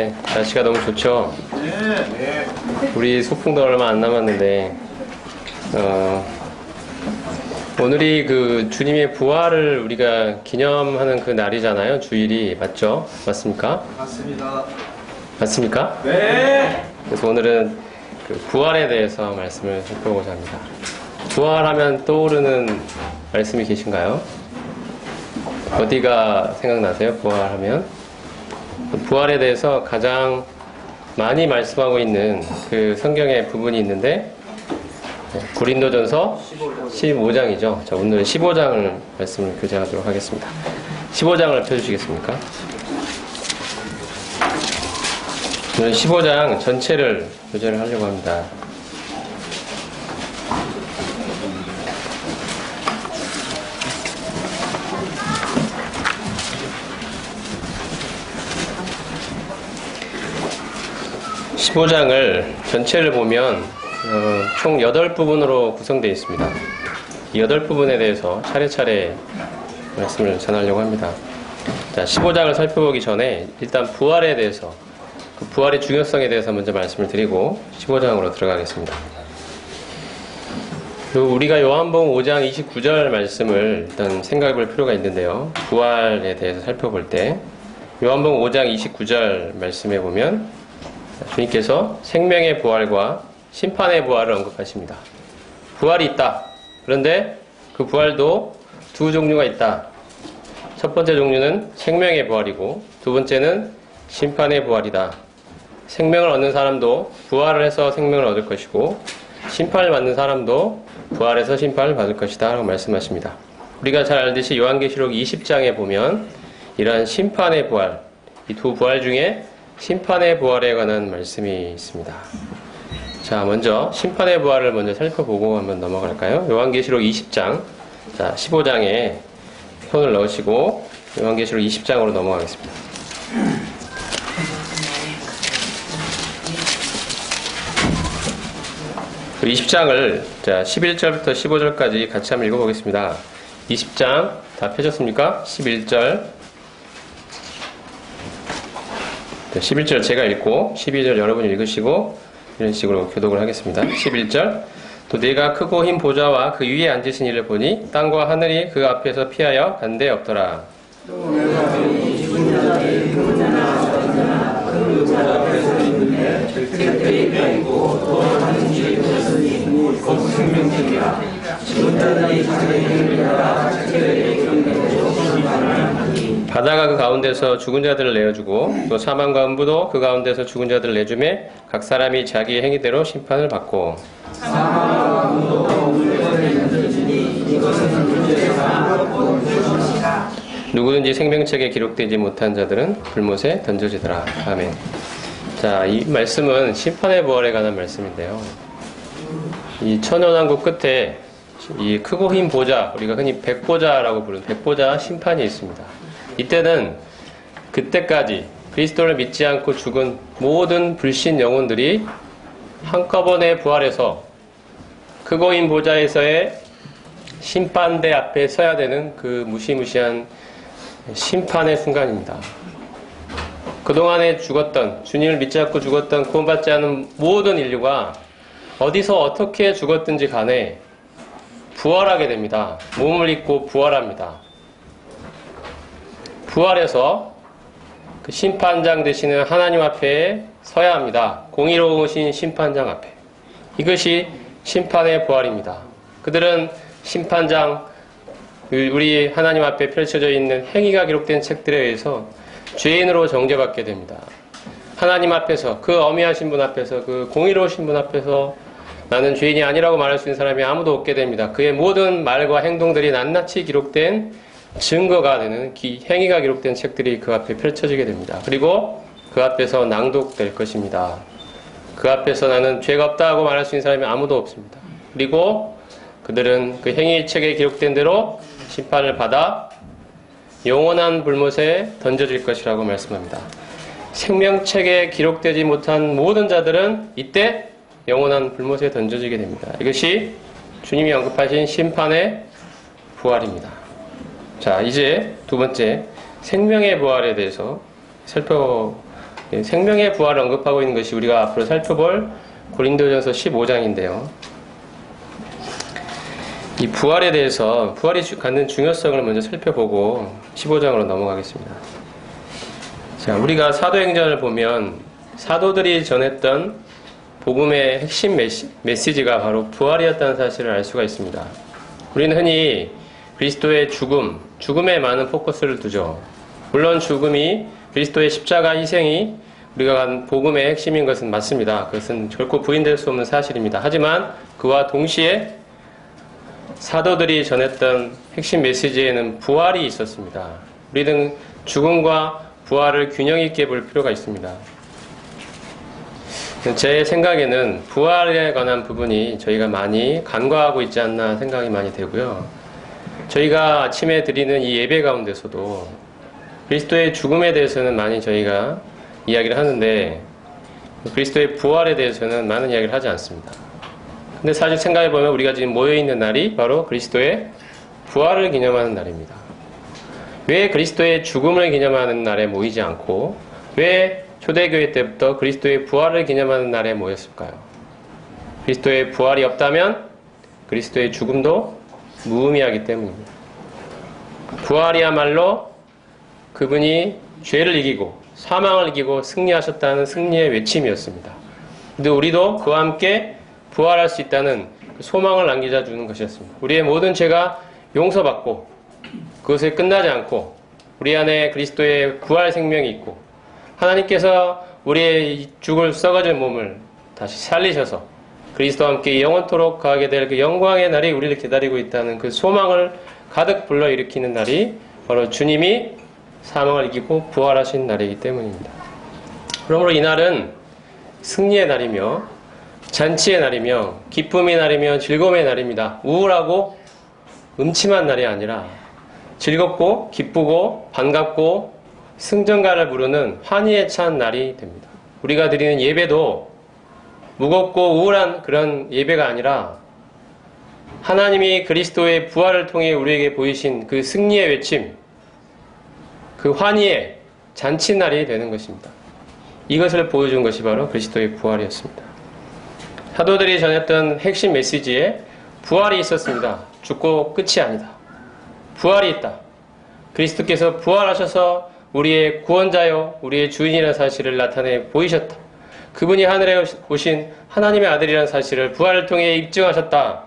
날씨가 너무 좋죠? 네. 우리 소풍도 얼마 안 남았는데, 오늘이 그 주님의 부활을 우리가 기념하는 그 날이잖아요. 주일이. 맞죠? 맞습니까? 맞습니다. 맞습니까? 네. 그래서 오늘은 그 부활에 대해서 말씀을 살펴보고자 합니다. 부활하면 떠오르는 말씀이 계신가요? 어디가 생각나세요? 부활하면? 부활에 대해서 가장 많이 말씀하고 있는 그 성경의 부분이 있는데 고린도전서 15장이죠. 자, 오늘 15장을 말씀을 교제하도록 하겠습니다. 15장을 펴주시겠습니까? 오늘 15장 전체를 교제를 하려고 합니다. 십 15장을 전체를 보면 총 8부분으로 구성되어 있습니다. 이 8부분에 대해서 차례차례 말씀을 전하려고 합니다. 자, 15장을 살펴보기 전에 일단 부활에 대해서, 그 부활의 중요성에 대해서 먼저 말씀을 드리고 15장으로 들어가겠습니다. 그리고 우리가 요한복음 5장 29절 말씀을 일단 생각해 볼 필요가 있는데요. 부활에 대해서 살펴볼 때 요한복음 5장 29절 말씀에 보면 주님께서 생명의 부활과 심판의 부활을 언급하십니다. 부활이 있다. 그런데 그 부활도 두 종류가 있다. 첫 번째 종류는 생명의 부활이고 두 번째는 심판의 부활이다. 생명을 얻는 사람도 부활을 해서 생명을 얻을 것이고 심판을 받는 사람도 부활해서 심판을 받을 것이다 라고 말씀하십니다. 우리가 잘 알듯이 요한계시록 20장에 보면 이러한 심판의 부활, 이 두 부활 중에 심판의 부활에 관한 말씀이 있습니다. 자, 먼저 심판의 부활을 먼저 살펴보고 한번 넘어갈까요? 요한계시록 20장, 자, 15장에 손을 넣으시고 요한계시록 20장으로 넘어가겠습니다. 그 20장을 자, 11절부터 15절까지 같이 한번 읽어보겠습니다. 20장 다 펴졌습니까? 11절 11절 제가 읽고 12절 여러분이 읽으시고 이런 식으로 교독을 하겠습니다. 11절 또 내가 크고 흰 보좌와 그 위에 앉으신 이를 보니 땅과 하늘이 그 앞에서 피하여 간데 없더라. 또 내가 보니 죽은 자들이 그분자나 그 보좌 앞에 서 있는데 책들이 펴있고 또 하는 일이 펴졌으니 곧 생명책이라. 죽은 자들이 자기의 행위를 따라 책들에 기록되고 심판을 받니. 바다가 그 가운데서 죽은 자들을 내어주고 또 사망과 음부도 그 가운데서 죽은 자들을 내주매 각 사람이 자기의 행위대로 심판을 받고 사망과 음부도 물건에 던져지니 이것은 문제가 것이다. 누구든지 생명책에 기록되지 못한 자들은 불못에 던져지더라. 아멘. 자, 이 말씀은 심판의 부활에 관한 말씀인데요. 이 천연왕국 끝에 이 크고 흰 보좌, 우리가 흔히 백보좌라고 부르는 백보좌 심판이 있습니다. 이때는 그때까지 그리스도를 믿지 않고 죽은 모든 불신 영혼들이 한꺼번에 부활해서 크고 흰 보좌에서의 심판대 앞에 서야 되는 그 무시무시한 심판의 순간입니다. 그동안에 죽었던, 주님을 믿지 않고 죽었던 구원받지 않은 모든 인류가 어디서 어떻게 죽었든지 간에 부활하게 됩니다. 몸을 입고 부활합니다. 부활해서 그 심판장 되시는 하나님 앞에 서야 합니다. 공의로우신 심판장 앞에. 이것이 심판의 부활입니다. 그들은 심판장, 우리 하나님 앞에 펼쳐져 있는 행위가 기록된 책들에 의해서 죄인으로 정죄받게 됩니다. 하나님 앞에서, 그 어미하신 분 앞에서, 그 공의로우신 분 앞에서 나는 죄인이 아니라고 말할 수 있는 사람이 아무도 없게 됩니다. 그의 모든 말과 행동들이 낱낱이 기록된 증거가 되는 행위가 기록된 책들이 그 앞에 펼쳐지게 됩니다. 그리고 그 앞에서 낭독될 것입니다. 그 앞에서 나는 죄가 없다고 말할 수 있는 사람이 아무도 없습니다. 그리고 그들은 그 행위 책에 기록된 대로 심판을 받아 영원한 불못에 던져질 것이라고 말씀합니다. 생명책에 기록되지 못한 모든 자들은 이때 영원한 불못에 던져지게 됩니다. 이것이 주님이 언급하신 심판의 부활입니다. 자, 이제 두 번째 생명의 부활에 대해서 생명의 부활을 언급하고 있는 것이 우리가 앞으로 살펴볼 고린도전서 15장인데요. 이 부활에 대해서 부활이 갖는 중요성을 먼저 살펴보고 15장으로 넘어가겠습니다. 자, 우리가 사도행전을 보면 사도들이 전했던 복음의 핵심 메시지가 바로 부활이었다는 사실을 알 수가 있습니다. 우리는 흔히 그리스도의 죽음에 많은 포커스를 두죠. 물론 죽음이 그리스도의 십자가 희생이 우리가 간 복음의 핵심인 것은 맞습니다. 그것은 결코 부인될 수 없는 사실입니다. 하지만 그와 동시에 사도들이 전했던 핵심 메시지에는 부활이 있었습니다. 우리는 죽음과 부활을 균형 있게 볼 필요가 있습니다. 제 생각에는 부활에 관한 부분이 저희가 많이 간과하고 있지 않나 생각이 많이 되고요. 저희가 아침에 드리는 이 예배 가운데서도 그리스도의 죽음에 대해서는 많이 저희가 이야기를 하는데 그리스도의 부활에 대해서는 많은 이야기를 하지 않습니다. 근데 사실 생각해보면 우리가 지금 모여있는 날이 바로 그리스도의 부활을 기념하는 날입니다. 왜 그리스도의 죽음을 기념하는 날에 모이지 않고 왜 초대교회 때부터 그리스도의 부활을 기념하는 날에 모였을까요? 그리스도의 부활이 없다면 그리스도의 죽음도 무의미하기 때문입니다. 부활이야말로 그분이 죄를 이기고 사망을 이기고 승리하셨다는 승리의 외침이었습니다. 근데 우리도 그와 함께 부활할 수 있다는 소망을 남기자 주는 것이었습니다. 우리의 모든 죄가 용서받고 그것에 끝나지 않고 우리 안에 그리스도의 부활 생명이 있고 하나님께서 우리의 죽을 썩어질 몸을 다시 살리셔서 그리스도와 함께 영원토록 가게 될 그 영광의 날이 우리를 기다리고 있다는 그 소망을 가득 불러일으키는 날이 바로 주님이 사망을 이기고 부활하신 날이기 때문입니다. 그러므로 이 날은 승리의 날이며 잔치의 날이며 기쁨의 날이며 즐거움의 날입니다. 우울하고 음침한 날이 아니라 즐겁고 기쁘고 반갑고 승전가를 부르는 환희에 찬 날이 됩니다. 우리가 드리는 예배도 무겁고 우울한 그런 예배가 아니라 하나님이 그리스도의 부활을 통해 우리에게 보이신 그 승리의 외침, 그 환희의 잔치날이 되는 것입니다. 이것을 보여준 것이 바로 그리스도의 부활이었습니다. 사도들이 전했던 핵심 메시지에 부활이 있었습니다. 죽고 끝이 아니다. 부활이 있다. 그리스도께서 부활하셔서 우리의 구원자요 우리의 주인이라는 사실을 나타내 보이셨다. 그분이 하늘에 오신 하나님의 아들이라는 사실을 부활을 통해 입증하셨다.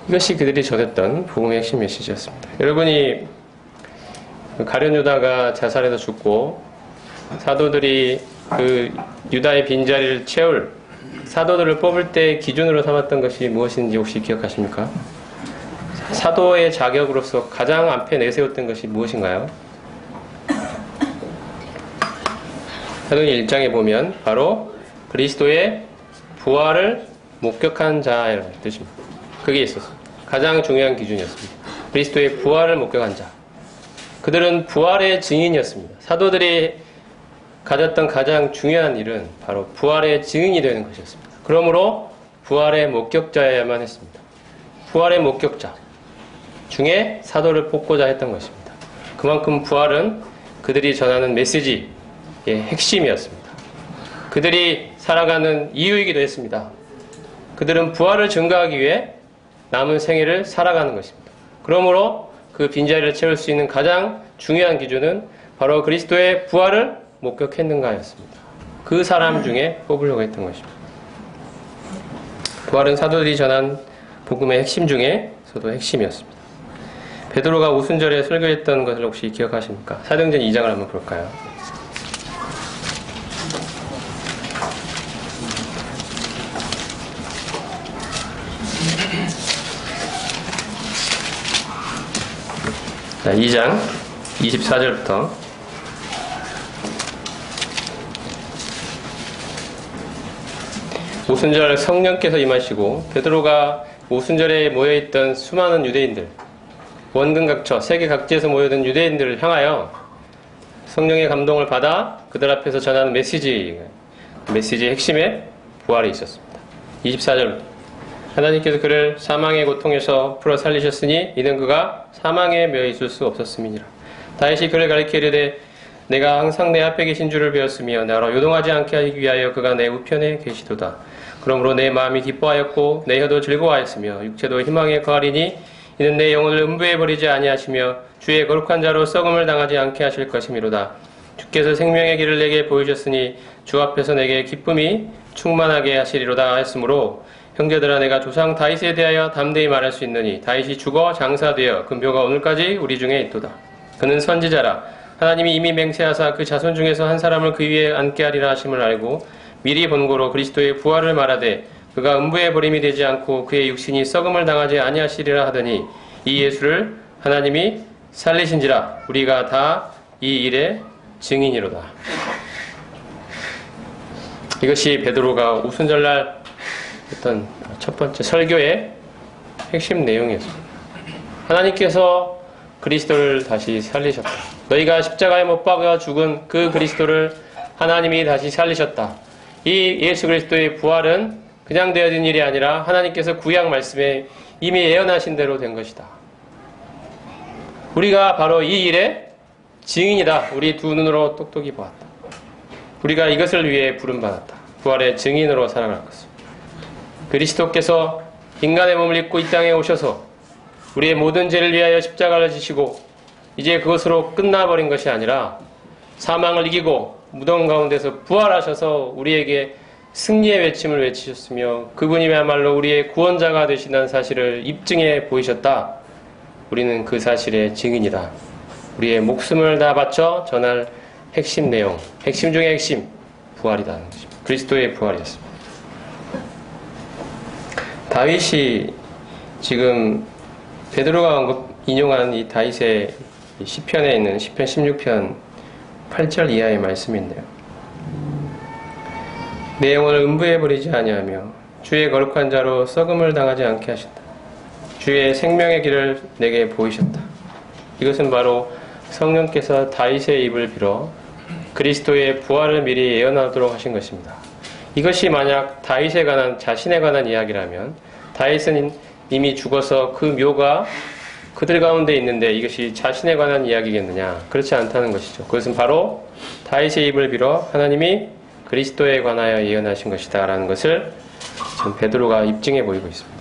이것이 그들이 전했던 복음의 핵심 메시지였습니다. 여러분이 가룟 유다가 자살해서 죽고 사도들이 그 유다의 빈자리를 채울 사도들을 뽑을 때 기준으로 삼았던 것이 무엇인지 혹시 기억하십니까? 사도의 자격으로서 가장 앞에 내세웠던 것이 무엇인가요? 사도행 1장에 보면 바로 그리스도의 부활을 목격한 자라는 뜻입니다. 그게 있었어요. 가장 중요한 기준이었습니다. 그리스도의 부활을 목격한 자. 그들은 부활의 증인이었습니다. 사도들이 가졌던 가장 중요한 일은 바로 부활의 증인이 되는 것이었습니다. 그러므로 부활의 목격자여야만 했습니다. 부활의 목격자 중에 사도를 뽑고자 했던 것입니다. 그만큼 부활은 그들이 전하는 메시지의 핵심이었습니다. 그들이 살아가는 이유이기도 했습니다. 그들은 부활을 증거하기 위해 남은 생애를 살아가는 것입니다. 그러므로 그 빈자리를 채울 수 있는 가장 중요한 기준은 바로 그리스도의 부활을 목격했는가였습니다. 그 사람 중에 뽑으려고 했던 것입니다. 부활은 사도들이 전한 복음의 핵심 중에서도 핵심이었습니다. 베드로가 오순절에 설교했던 것을 혹시 기억하십니까? 사도행전 2장을 한번 볼까요? 자, 2장 24절부터 오순절 성령께서 임하시고 베드로가 오순절에 모여있던 수많은 유대인들 원근각처 세계 각지에서 모여든 유대인들을 향하여 성령의 감동을 받아 그들 앞에서 전하는 메시지의 핵심에 부활이 있었습니다. 24절 하나님께서 그를 사망의 고통에서 풀어 살리셨으니 이는 그가 사망에 매여 있을 수 없었음이니라. 다윗이 그를 가리켜 이르되 내가 항상 내 앞에 계신 줄을 배웠으며 나로 요동하지 않게 하기 위하여 그가 내 우편에 계시도다. 그러므로 내 마음이 기뻐하였고 내 혀도 즐거워하였으며 육체도 희망에 거하리니 이는 내 영혼을 음부에 버리지 아니하시며 주의 거룩한 자로 썩음을 당하지 않게 하실 것이미로다. 주께서 생명의 길을 내게 보이셨으니 주 앞에서 내게 기쁨이 충만하게 하시리로다 하였으므로 형제들아 내가 조상 다윗에 대하여 담대히 말할 수 있느니 다윗이 죽어 장사되어 그 묘가 오늘까지 우리 중에 있도다. 그는 선지자라 하나님이 이미 맹세하사 그 자손 중에서 한 사람을 그 위에 앉게 하리라 하심을 알고 미리 본고로 그리스도의 부활을 말하되 그가 음부에 버림이 되지 않고 그의 육신이 썩음을 당하지 아니하시리라 하더니 이 예수를 하나님이 살리신지라 우리가 다 이 일의 증인이로다. 이것이 베드로가 오순절날 했던 첫 번째 설교의 핵심 내용이었습니다. 하나님께서 그리스도를 다시 살리셨다. 너희가 십자가에 못 박아 죽은 그 그리스도를 하나님이 다시 살리셨다. 이 예수 그리스도의 부활은 그냥 되어진 일이 아니라 하나님께서 구약 말씀에 이미 예언하신 대로 된 것이다. 우리가 바로 이 일의 증인이다. 우리 두 눈으로 똑똑히 보았다. 우리가 이것을 위해 부름받았다. 부활의 증인으로 살아갈 것을. 그리스도께서 인간의 몸을 입고 이 땅에 오셔서 우리의 모든 죄를 위하여 십자가를 지시고 이제 그것으로 끝나버린 것이 아니라 사망을 이기고 무덤 가운데서 부활하셔서 우리에게 승리의 외침을 외치셨으며 그분이야말로 우리의 구원자가 되신다는 사실을 입증해 보이셨다. 우리는 그 사실의 증인이다. 우리의 목숨을 다 바쳐 전할 핵심 내용, 핵심 중의 핵심, 부활이라는 것입니다. 그리스도의 부활이었습니다. 다윗이 지금 베드로가 인용한 이 다윗의 시편에 있는 시편 16편 8절 이하의 말씀인데요. 내 영혼을 음부에 버리지 아니하며 주의 거룩한 자로 썩음을 당하지 않게 하신다. 주의 생명의 길을 내게 보이셨다. 이것은 바로 성령께서 다윗의 입을 빌어 그리스도의 부활을 미리 예언하도록 하신 것입니다. 이것이 만약 다윗에 관한 자신에 관한 이야기라면 다윗은 이미 죽어서 그 묘가 그들 가운데 있는데 이것이 자신에 관한 이야기겠느냐? 그렇지 않다는 것이죠. 그것은 바로 다윗의 입을 빌어 하나님이 그리스도에 관하여 예언하신 것이다 라는 것을 지금 베드로가 입증해 보이고 있습니다.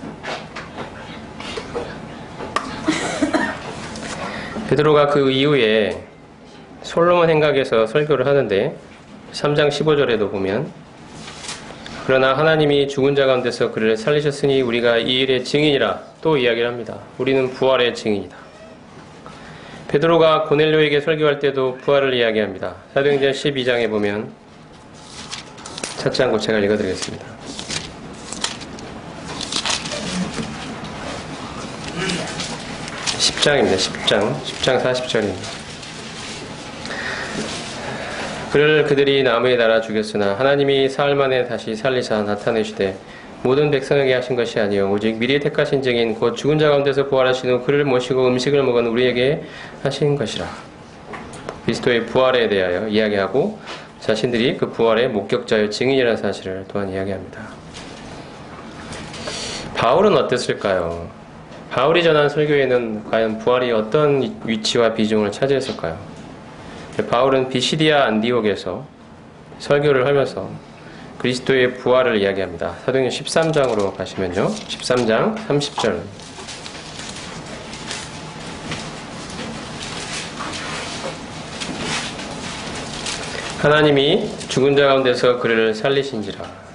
베드로가 그 이후에 솔로몬 행각에서 설교를 하는데 3장 15절에도 보면 그러나 하나님이 죽은 자 가운데서 그를 살리셨으니 우리가 이 일의 증인이라 또 이야기를 합니다. 우리는 부활의 증인이다. 베드로가 고넬료에게 설교할 때도 부활을 이야기합니다. 사도행전 12장에 보면 찾지 않고 제가 읽어드리겠습니다. 10장입니다. 10장 40절입니다. 그를 그들이 나무에 달아 죽였으나 하나님이 사흘 만에 다시 살리사 나타내시되 모든 백성에게 하신 것이 아니요 오직 미리 택하신 증인 곧 죽은 자 가운데서 부활하신 후 그를 모시고 음식을 먹은 우리에게 하신 것이라. 그리스도의 부활에 대하여 이야기하고 자신들이 그 부활의 목격자의 증인이라는 사실을 또한 이야기합니다. 바울은 어땠을까요? 바울이 전한 설교에는 과연 부활이 어떤 위치와 비중을 차지했을까요? 바울은 비시디아 안디옥에서 설교를 하면서 그리스도의 부활을 이야기합니다. 사도행전 13장으로 가시면요. 13장 30절. 하나님이 죽은 자 가운데서 그를 살리신지라.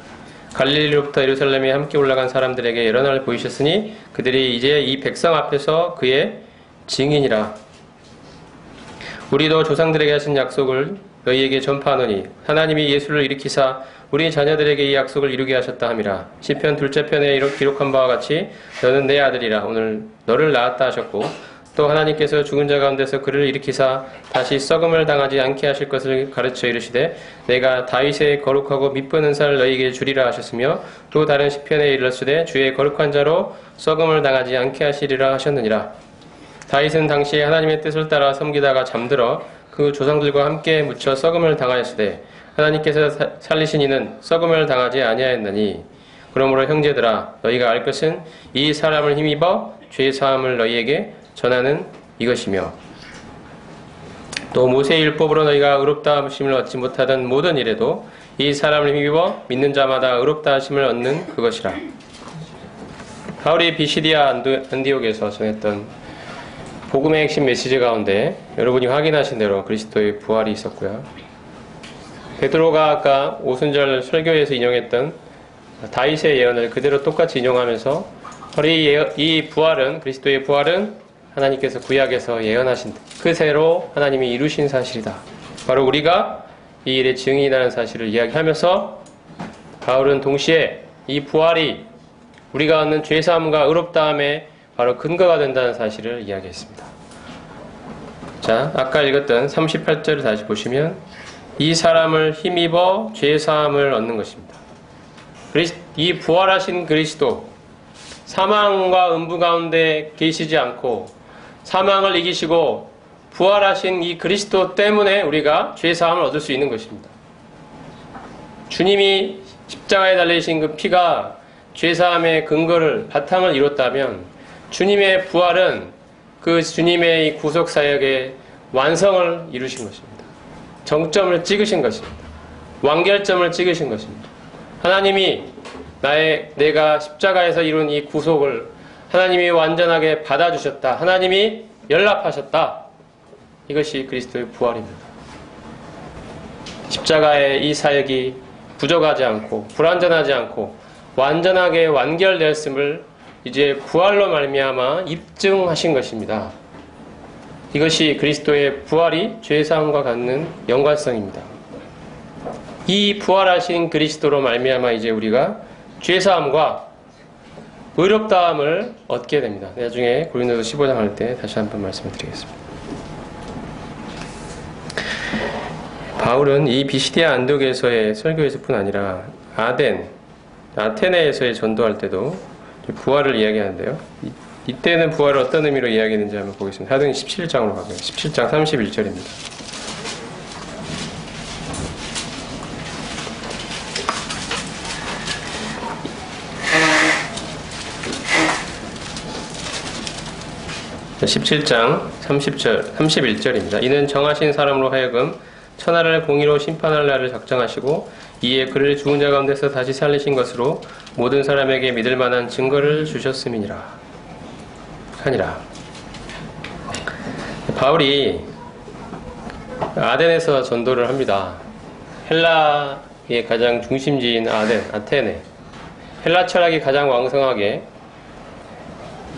갈릴리로부터 예루살렘에 함께 올라간 사람들에게 여러 날 보이셨으니 그들이 이제 이 백성 앞에서 그의 증인이라. 우리도 조상들에게 하신 약속을 너희에게 전파하노니 하나님이 예수를 일으키사 우리 자녀들에게 이 약속을 이루게 하셨다 함이라. 시편 둘째 편에 기록한 바와 같이 너는 내 아들이라 오늘 너를 낳았다 하셨고 또 하나님께서 죽은 자 가운데서 그를 일으키사 다시 썩음을 당하지 않게 하실 것을 가르쳐 이르시되 내가 다윗의 거룩하고 미쁜 은사를 너희에게 주리라 하셨으며 또 다른 시편에 이르시되 주의 거룩한 자로 썩음을 당하지 않게 하시리라 하셨느니라. 다윗은 당시에 하나님의 뜻을 따라 섬기다가 잠들어 그 조상들과 함께 묻혀 썩음을 당하였으되 하나님께서 살리신 이는 썩음을 당하지 아니하였느니 그러므로 형제들아 너희가 알 것은 이 사람을 힘입어 죄 사함을 너희에게 전하는 이것이며 또 모세의 율법으로 너희가 의롭다 하심을 얻지 못하던 모든 일에도 이 사람을 힘입어 믿는 자마다 의롭다 하심을 얻는 그것이라. 바울이 비시디아 안디옥에서 전했던 복음의 핵심 메시지 가운데 여러분이 확인하신 대로 그리스도의 부활이 있었고요. 베드로가 아까 오순절 설교에서 인용했던 다윗의 예언을 그대로 똑같이 인용하면서 이 부활은, 그리스도의 부활은 하나님께서 구약에서 예언하신 그대로 하나님이 이루신 사실이다. 바로 우리가 이 일의 증인이라는 사실을 이야기하면서 바울은 동시에 이 부활이 우리가 얻는 죄사함과 의롭다함에 바로 근거가 된다는 사실을 이야기했습니다. 자, 아까 읽었던 38절을 다시 보시면 이 사람을 힘입어 죄사함을 얻는 것입니다. 이 부활하신 그리스도, 사망과 음부 가운데 계시지 않고 사망을 이기시고 부활하신 이 그리스도 때문에 우리가 죄사함을 얻을 수 있는 것입니다. 주님이 십자가에 달리신 그 피가 죄사함의 근거를, 바탕을 이뤘다면 주님의 부활은 그 주님의 이 구속사역의 완성을 이루신 것입니다. 정점을 찍으신 것입니다. 완결점을 찍으신 것입니다. 하나님이 내가 십자가에서 이룬 이 구속을 하나님이 완전하게 받아주셨다. 하나님이 연락하셨다. 이것이 그리스도의 부활입니다. 십자가의 이 사역이 부족하지 않고 불완전하지 않고 완전하게 완결되었음을 이제 부활로 말미암아 입증하신 것입니다. 이것이 그리스도의 부활이 죄사함과 갖는 연관성입니다. 이 부활하신 그리스도로 말미암아 이제 우리가 죄사함과 의롭다함을 얻게 됩니다. 나중에 고린도서 15장 할 때 다시 한번 말씀을 드리겠습니다. 바울은 이 비시디아 안독에서의 설교에서뿐 아니라 아테네에서의 전도할 때도 부활을 이야기하는데요. 이때는 부활을 어떤 의미로 이야기했는지 한번 보겠습니다. 사도행 17장으로 가고요. 17장 31절입니다. 자, 17장 31절입니다. 이는 정하신 사람으로 하여금 천하를 공의로 심판할 날을 작정하시고 이에 그를 죽은 자 가운데서 다시 살리신 것으로 모든 사람에게 믿을 만한 증거를 주셨음이니라 하니라. 바울이 아덴에서 전도를 합니다. 헬라의 가장 중심지인 아테네. 헬라 철학이 가장 왕성하게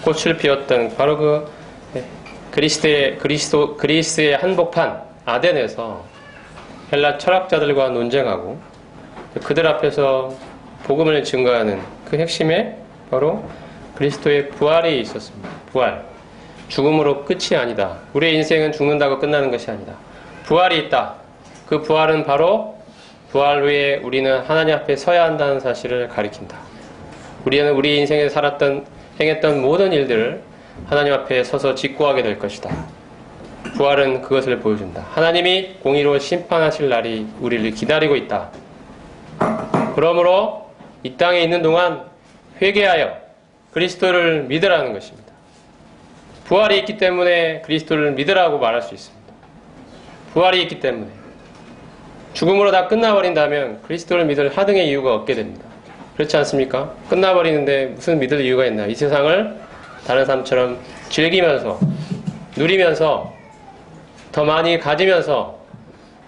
꽃을 피웠던 바로 그 그리스의 한복판 아덴에서 헬라 철학자들과 논쟁하고 그들 앞에서 복음을 증거하는 그 핵심에 바로 그리스도의 부활이 있었습니다. 부활. 죽음으로 끝이 아니다. 우리의 인생은 죽는다고 끝나는 것이 아니다. 부활이 있다. 그 부활은 바로 부활 후에 우리는 하나님 앞에 서야 한다는 사실을 가리킨다. 우리는 우리 인생에 행했던 모든 일들을 하나님 앞에 서서 직구하게 될 것이다. 부활은 그것을 보여준다. 하나님이 공의로 심판하실 날이 우리를 기다리고 있다. 그러므로 이 땅에 있는 동안 회개하여 그리스도를 믿으라는 것입니다. 부활이 있기 때문에 그리스도를 믿으라고 말할 수 있습니다. 부활이 있기 때문에. 죽음으로 다 끝나버린다면 그리스도를 믿을 하등의 이유가 없게 됩니다. 그렇지 않습니까? 끝나버리는데 무슨 믿을 이유가 있나? 이 세상을 다른 사람처럼 즐기면서, 누리면서, 더 많이 가지면서,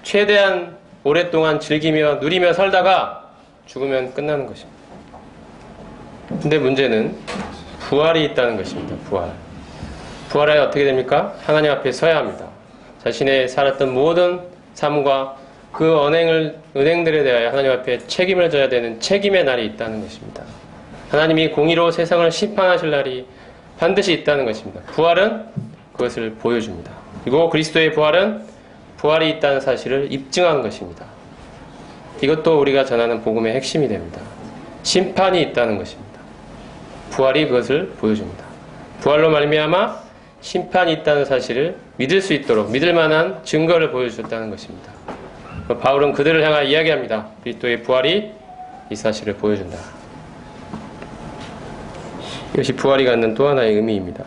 최대한 오랫동안 즐기며 누리며 살다가 죽으면 끝나는 것입니다. 근데 문제는 부활이 있다는 것입니다. 부활하여 어떻게 됩니까? 하나님 앞에 서야 합니다. 자신의 살았던 모든 삶과 그 은행들에 대하여 하나님 앞에 책임을 져야 되는 책임의 날이 있다는 것입니다. 하나님이 공의로 세상을 심판하실 날이 반드시 있다는 것입니다. 부활은 그것을 보여줍니다. 그리고 그리스도의 부활은 부활이 있다는 사실을 입증한 것입니다. 이것도 우리가 전하는 복음의 핵심이 됩니다. 심판이 있다는 것입니다. 부활이 그것을 보여줍니다. 부활로 말미암아 심판이 있다는 사실을 믿을 수 있도록 믿을 만한 증거를 보여주셨다는 것입니다. 바울은 그들을 향하여 이야기합니다. 그리스도의 부활이 이 사실을 보여준다. 이것이 부활이 갖는 또 하나의 의미입니다.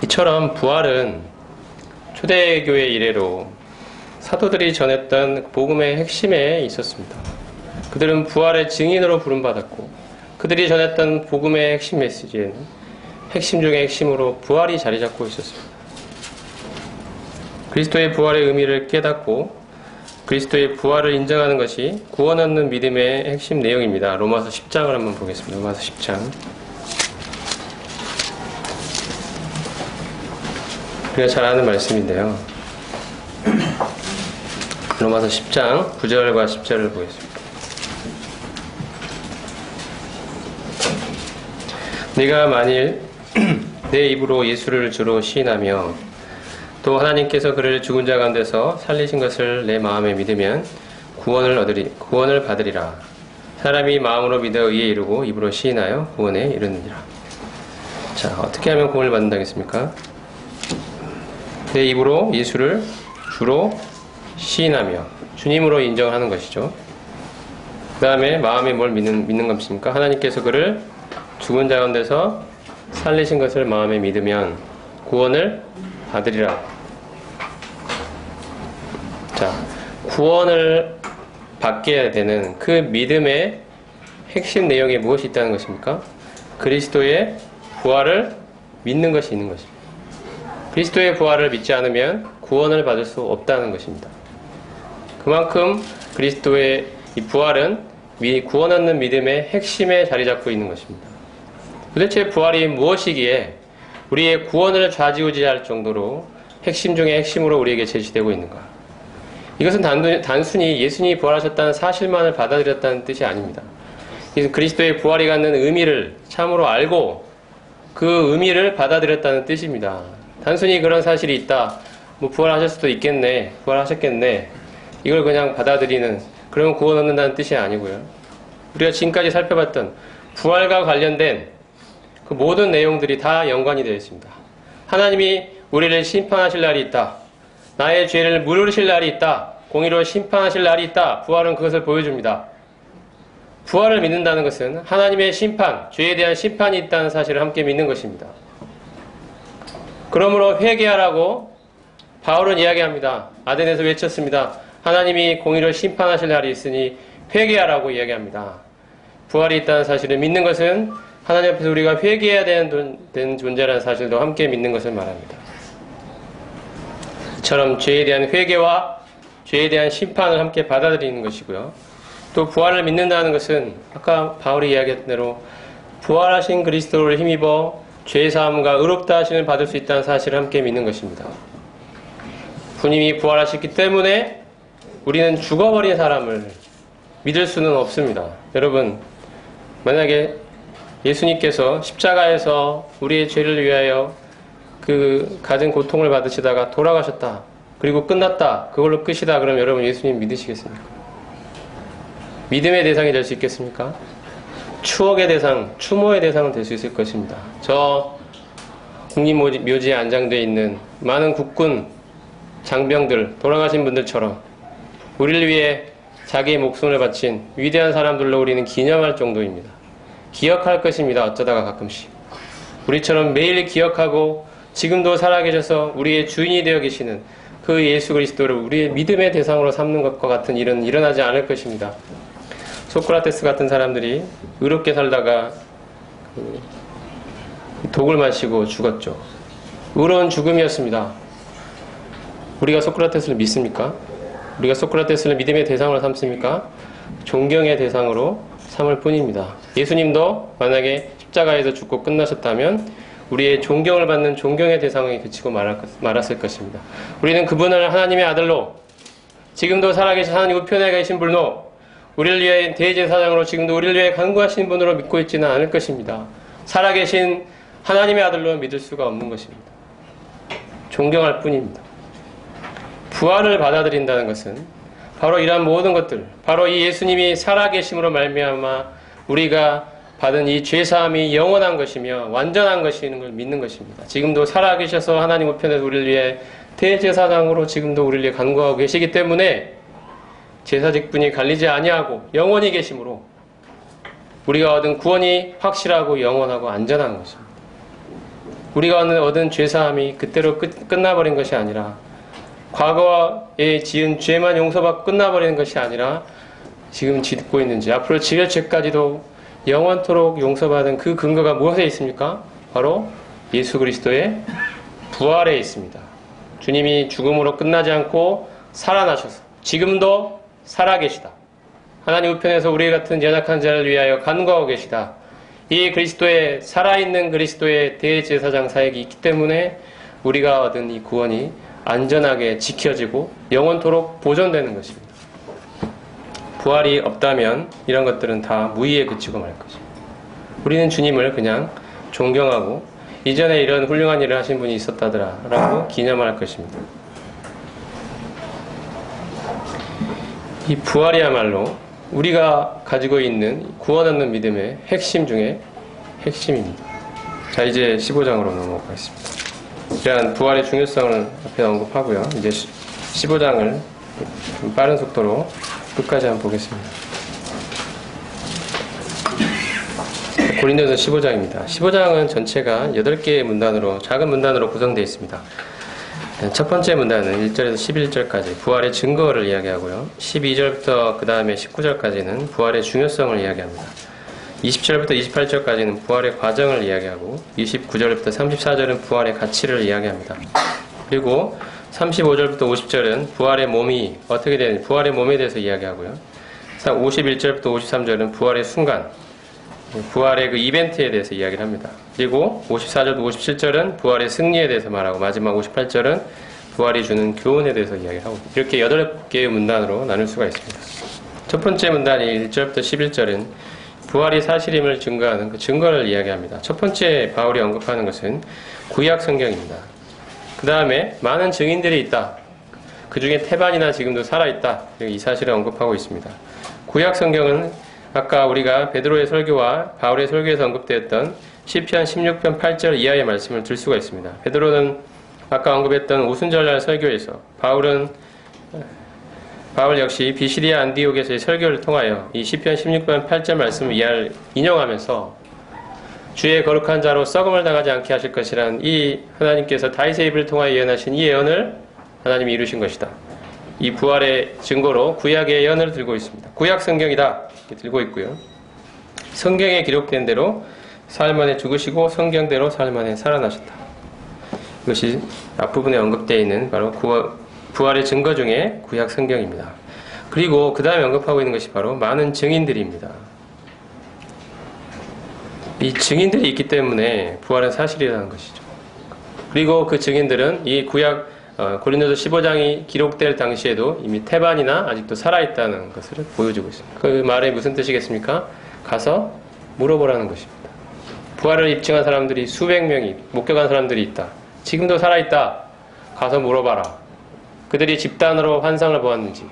이처럼 부활은 초대교회 이래로 사도들이 전했던 복음의 핵심에 있었습니다. 그들은 부활의 증인으로 부름받았고 그들이 전했던 복음의 핵심 메시지에는 핵심 중의 핵심으로 부활이 자리 잡고 있었습니다. 그리스도의 부활의 의미를 깨닫고 그리스도의 부활을 인정하는 것이 구원 얻는 믿음의 핵심 내용입니다. 로마서 10장을 한번 보겠습니다. 로마서 10장. 우리가 잘 아는 말씀인데요. 로마서 10장 9절과 10절을 보겠습니다. 네가 만일 내 입으로 예수를 주로 시인하며 또 하나님께서 그를 죽은 자 가운데서 살리신 것을 내 마음에 믿으면 구원을 받으리라. 사람이 마음으로 믿어 의에 이르고 입으로 시인하여 구원에 이르느니라. 자, 어떻게 하면 구원을 받는다겠습니까? 내 입으로 예수를 주로 시인하며 주님으로 인정하는 것이죠. 그 다음에 마음에 뭘 믿는 것입니까? 하나님께서 그를 죽은 자 가운데서 살리신 것을 마음에 믿으면 구원을 받으리라. 자, 구원을 받게 되는 그 믿음의 핵심 내용에 무엇이 있다는 것입니까? 그리스도의 부활을 믿는 것이 있는 것입니다. 그리스도의 부활을 믿지 않으면 구원을 받을 수 없다는 것입니다. 그만큼 그리스도의 이 부활은 구원 얻는 믿음의 핵심에 자리 잡고 있는 것입니다. 도대체 부활이 무엇이기에 우리의 구원을 좌지우지할 정도로 핵심 중의 핵심으로 우리에게 제시되고 있는가? 이것은 단순히 예수님이 부활하셨다는 사실만을 받아들였다는 뜻이 아닙니다. 이것은 그리스도의 부활이 갖는 의미를 참으로 알고 그 의미를 받아들였다는 뜻입니다. 단순히 그런 사실이 있다, 부활하실 수도 있겠네, 부활하셨겠네, 이걸 그냥 받아들이는, 그러면 구원 얻는다는 뜻이 아니고요. 우리가 지금까지 살펴봤던 부활과 관련된 그 모든 내용들이 다 연관이 되어 있습니다. 하나님이 우리를 심판하실 날이 있다. 나의 죄를 물으실 날이 있다. 공의로 심판하실 날이 있다. 부활은 그것을 보여줍니다. 부활을 믿는다는 것은 하나님의 심판, 죄에 대한 심판이 있다는 사실을 함께 믿는 것입니다. 그러므로 회개하라고 바울은 이야기합니다. 아덴에서 외쳤습니다. 하나님이 공의로 심판하실 날이 있으니 회개하라고 이야기합니다. 부활이 있다는 사실을 믿는 것은 하나님 앞에서 우리가 회개해야 되는 존재라는 사실도 함께 믿는 것을 말합니다. 이처럼 죄에 대한 회개와 죄에 대한 심판을 함께 받아들이는 것이고요. 또 부활을 믿는다는 것은 아까 바울이 이야기했던 대로 부활하신 그리스도를 힘입어 죄사함과 의롭다 하심을 받을 수 있다는 사실을 함께 믿는 것입니다. 주님이 부활하셨기 때문에 우리는 죽어버린 사람을 믿을 수는 없습니다. 여러분, 만약에 예수님께서 십자가에서 우리의 죄를 위하여 그 가진 고통을 받으시다가 돌아가셨다, 그리고 끝났다, 그걸로 끝이다, 그럼 여러분 예수님 믿으시겠습니까? 믿음의 대상이 될 수 있겠습니까? 추억의 대상, 추모의 대상은 될 수 있을 것입니다. 저 국립묘지에 안장되어 있는 많은 국군 장병들, 돌아가신 분들처럼 우리를 위해 자기의 목숨을 바친 위대한 사람들로 우리는 기념할 정도입니다. 기억할 것입니다. 어쩌다가 가끔씩. 우리처럼 매일 기억하고 지금도 살아계셔서 우리의 주인이 되어 계시는 그 예수 그리스도를 우리의 믿음의 대상으로 삼는 것과 같은 일은 일어나지 않을 것입니다. 소크라테스 같은 사람들이 의롭게 살다가 독을 마시고 죽었죠. 의로운 죽음이었습니다. 우리가 소크라테스를 믿습니까? 우리가 소크라테스를 믿음의 대상으로 삼습니까? 존경의 대상으로 삼을 뿐입니다. 예수님도 만약에 십자가에서 죽고 끝나셨다면 우리의 존경을 받는 존경의 대상에 그치고 말았을 것입니다. 우리는 그분을 하나님의 아들로, 지금도 살아계신 하나님 우편에 계신 분으로, 우리를 위해 대제사장으로 지금도 우리를 위해 간구하신 분으로 믿고 있지는 않을 것입니다. 살아계신 하나님의 아들로 믿을 수가 없는 것입니다. 존경할 뿐입니다. 부활을 받아들인다는 것은 바로 이러한 모든 것들, 바로 이 예수님이 살아계심으로 말미암아 우리가 받은 이 죄사함이 영원한 것이며 완전한 것이는 걸 믿는 것입니다. 지금도 살아계셔서 하나님 우편에서 우리를 위해 대제사장으로 지금도 우리를 위해 간구하고 계시기 때문에 제사직분이 갈리지 아니하고 영원히 계심으로 우리가 얻은 구원이 확실하고 영원하고 안전한 것입니다. 우리가 얻은 죄사함이 그때로 끝나버린 것이 아니라, 과거에 지은 죄만 용서받고 끝나버리는 것이 아니라, 지금 짓고 있는 죄, 앞으로 지을 죄까지도 영원토록 용서받은 그 근거가 무엇에 있습니까? 바로 예수 그리스도의 부활에 있습니다. 주님이 죽음으로 끝나지 않고 살아나셔서 지금도 살아계시다. 하나님 우편에서 우리 같은 연약한 자를 위하여 간구하고 계시다. 이 그리스도의, 살아있는 그리스도의 대제사장 사역이 있기 때문에 우리가 얻은 이 구원이 안전하게 지켜지고 영원토록 보존되는 것입니다. 부활이 없다면 이런 것들은 다 무의에 그치고 말 것입니다. 우리는 주님을 그냥 존경하고 이전에 이런 훌륭한 일을 하신 분이 있었다더라 라고 기념할 것입니다. 이 부활이야말로 우리가 가지고 있는 구원 얻는 믿음의 핵심 중에 핵심입니다. 자, 이제 15장으로 넘어가겠습니다. 이러한 부활의 중요성을 앞에 언급하고요. 이제 15장을 좀 빠른 속도로 끝까지 한번 보겠습니다. 고린도서 15장입니다. 15장은 전체가 8개의 문단으로, 작은 문단으로 구성되어 있습니다. 첫 번째 문단은 1절에서 11절까지 부활의 증거를 이야기하고요. 12절부터 그 다음에 19절까지는 부활의 중요성을 이야기합니다. 20절부터 28절까지는 부활의 과정을 이야기하고 29절부터 34절은 부활의 가치를 이야기합니다. 그리고 35절부터 50절은 부활의 몸이 어떻게 되는지, 부활의 몸에 대해서 이야기하고요. 51절부터 53절은 부활의 순간, 부활의 그 이벤트에 대해서 이야기를 합니다. 그리고 54절부터 57절은 부활의 승리에 대해서 말하고, 마지막 58절은 부활이 주는 교훈에 대해서 이야기를 하고, 이렇게 8개의 문단으로 나눌 수가 있습니다. 첫 번째 문단이 1절부터 11절은 부활이 사실임을 증거하는 그 증거를 이야기합니다. 첫 번째 바울이 언급하는 것은 구약 성경입니다. 그 다음에 많은 증인들이 있다. 그 중에 태반이나 지금도 살아있다. 이 사실을 언급하고 있습니다. 구약 성경은 아까 우리가 베드로의 설교와 바울의 설교에서 언급되었던 시편 16편 8절 이하의 말씀을 들 수가 있습니다. 베드로는 아까 언급했던 오순절날 설교에서, 바울 역시 비시리아 안디옥에서의 설교를 통하여 이 시편 16편 8절 말씀을 인용하면서 주의 거룩한 자로 썩음을 당하지 않게 하실 것이란 이 하나님께서 다윗의 입을 통하여 예언하신 이 예언을 하나님이 이루신 것이다. 이 부활의 증거로 구약의 예언을 들고 있습니다. 구약 성경이다 이렇게 들고 있고요. 성경에 기록된 대로 사흘 만에 죽으시고 성경대로 사흘 만에 살아나셨다. 이것이 앞부분에 언급되어 있는 바로 부활의 증거 중에 구약 성경입니다. 그리고 그 다음에 언급하고 있는 것이 바로 많은 증인들입니다. 이 증인들이 있기 때문에 부활은 사실이라는 것이죠. 그리고 그 증인들은 이 구약 고린도서 15장이 기록될 당시에도 이미 태반이나 아직도 살아있다는 것을 보여주고 있습니다. 그 말이 무슨 뜻이겠습니까? 가서 물어보라는 것입니다. 부활을 입증한 사람들이 수백 명이, 목격한 사람들이 있다. 지금도 살아있다. 가서 물어봐라. 그들이 집단으로 환상을 보았는지,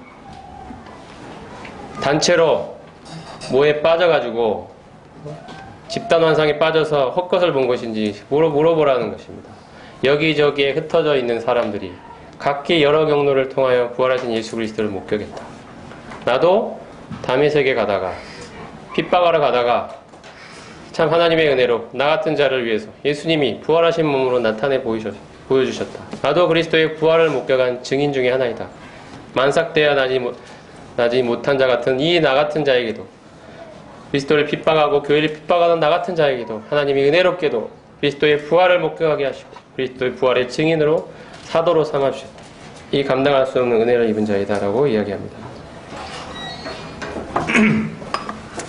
단체로 뭐에 빠져가지고 집단 환상에 빠져서 헛것을 본 것인지 물어보라는 것입니다. 여기저기에 흩어져 있는 사람들이 각기 여러 경로를 통하여 부활하신 예수 그리스도를 목격했다. 나도 다메섹에 가다가, 핍박하러 가다가 참 하나님의 은혜로 나 같은 자를 위해서 예수님이 부활하신 몸으로 나타내 보여주셨다. 나도 그리스도의 부활을 목격한 증인 중에 하나이다. 만삭되어 나지 못한 자 같은 이 나 같은 자에게도, 그리스도를 핍박하고 교회를 핍박하는 나 같은 자에게도 하나님이 은혜롭게도 그리스도의 부활을 목격하게 하시고 그리스도의 부활의 증인으로 사도로 삼아주셨다. 이 감당할 수 없는 은혜를 입은 자이다라고 이야기합니다.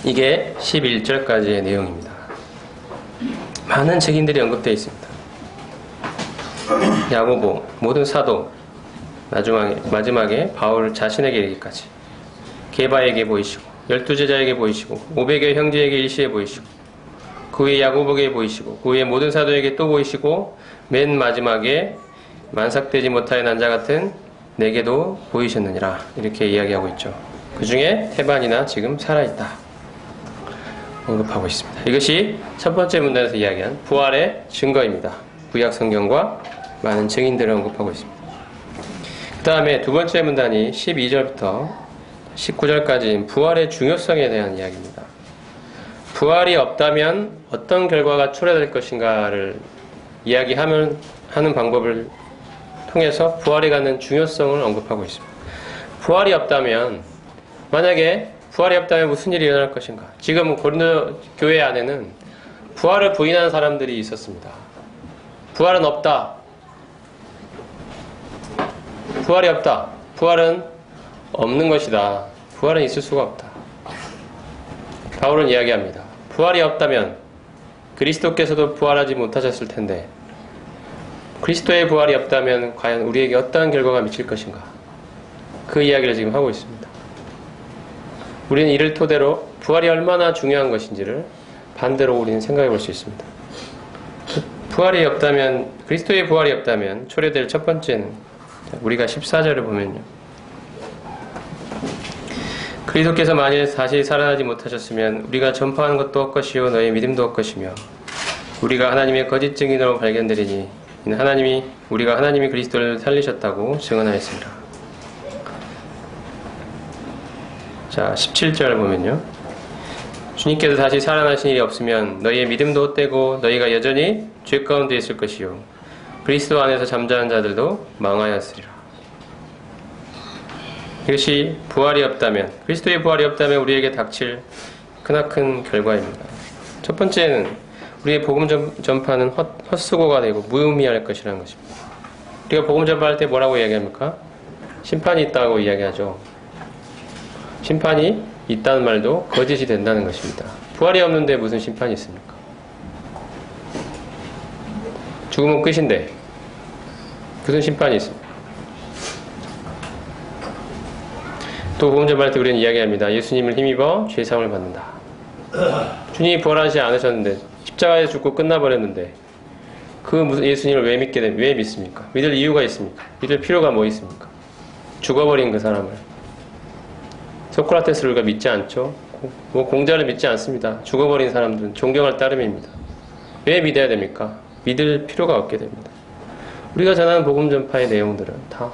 이게 11절까지의 내용입니다. 많은 증인들이 언급되어 있습니다. 야고보, 모든 사도, 마지막에 바울 자신에게 이르기까지 게바에게 보이시고 12제자에게 보이시고 500여 형제에게 일시에 보이시고 그 후에 야고보에게 보이시고 그 후에 모든 사도에게 또 보이시고 맨 마지막에 만삭되지 못하여 난 자 같은 내게도 보이셨느니라, 이렇게 이야기하고 있죠. 그 중에 태반이나 지금 살아있다 언급하고 있습니다. 이것이 첫 번째 문단에서 이야기한 부활의 증거입니다. 구약 성경과 많은 증인들을 언급하고 있습니다. 그 다음에 두 번째 문단이 12절부터 19절까지인 부활의 중요성에 대한 이야기입니다. 부활이 없다면 어떤 결과가 초래될 것인가를 이야기하는 방법을 통해서 부활에 갖는 중요성을 언급하고 있습니다. 부활이 없다면, 만약에 부활이 없다면 무슨 일이 일어날 것인가? 지금 고린도 교회 안에는 부활을 부인하는 사람들이 있었습니다. 부활은 없다. 부활이 없다. 부활은 없는 것이다. 부활은 있을 수가 없다. 바울은 이야기합니다. 부활이 없다면 그리스도께서도 부활하지 못하셨을 텐데, 그리스도의 부활이 없다면 과연 우리에게 어떠한 결과가 미칠 것인가? 그 이야기를 지금 하고 있습니다. 우리는 이를 토대로 부활이 얼마나 중요한 것인지를 반대로 우리는 생각해 볼 수 있습니다. 부활이 없다면, 그리스도의 부활이 없다면 초래될 첫 번째는, 우리가 14절을 보면요, 그리스도께서 만일 다시 살아나지 못하셨으면 우리가 전파하는 것도 헛것이요 너의 믿음도 헛것이며 우리가 하나님의 거짓 증인으로 발견되리니 이는 우리가 하나님이 그리스도를 살리셨다고 증언하였습니다. 자, 17절 보면요, 주님께서 다시 살아나신 일이 없으면 너희의 믿음도 헛되고 너희가 여전히 죄 가운데 있을 것이요 그리스도 안에서 잠자는 자들도 망하였으리라. 이것이 부활이 없다면, 그리스도의 부활이 없다면 우리에게 닥칠 크나큰 결과입니다. 첫 번째는 우리의 복음 전파는 헛수고가 되고 무의미할 것이라는 것입니다. 우리가 복음 전파할 때 뭐라고 이야기합니까? 심판이 있다고 이야기하죠. 심판이 있다는 말도 거짓이 된다는 것입니다. 부활이 없는데 무슨 심판이 있습니까? 죽으면 끝인데 무슨 심판이 있습니까? 또 복음 전파할 때 우리는 이야기합니다. 예수님을 힘입어 죄사함을 받는다. 주님이 부활하지 않으셨는데, 십자가에 죽고 끝나버렸는데, 그 예수님을 왜 믿습니까? 믿을 이유가 있습니까? 믿을 필요가 뭐 있습니까? 죽어버린 그 사람을. 소크라테스를 우리가 믿지 않죠? 공자를 믿지 않습니다. 죽어버린 사람들은 존경할 따름입니다. 왜 믿어야 됩니까? 믿을 필요가 없게 됩니다. 우리가 전하는 복음 전파의 내용들은 다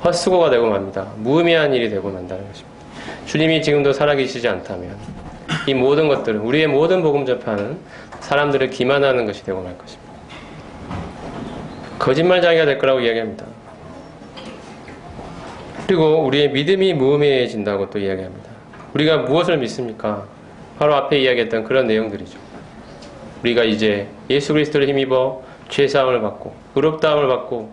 헛수고가 되고 맙니다. 무의미한 일이 되고 만다는 것입니다. 주님이 지금도 살아계시지 않다면 이 모든 것들은, 우리의 모든 복음 전파는 사람들을 기만하는 것이 되고 말 것입니다. 거짓말장이가 될 거라고 이야기합니다. 그리고 우리의 믿음이 무의미해진다고 또 이야기합니다. 우리가 무엇을 믿습니까? 바로 앞에 이야기했던 그런 내용들이죠. 우리가 이제 예수 그리스도를 힘입어 죄사함을 받고 의롭다함을 받고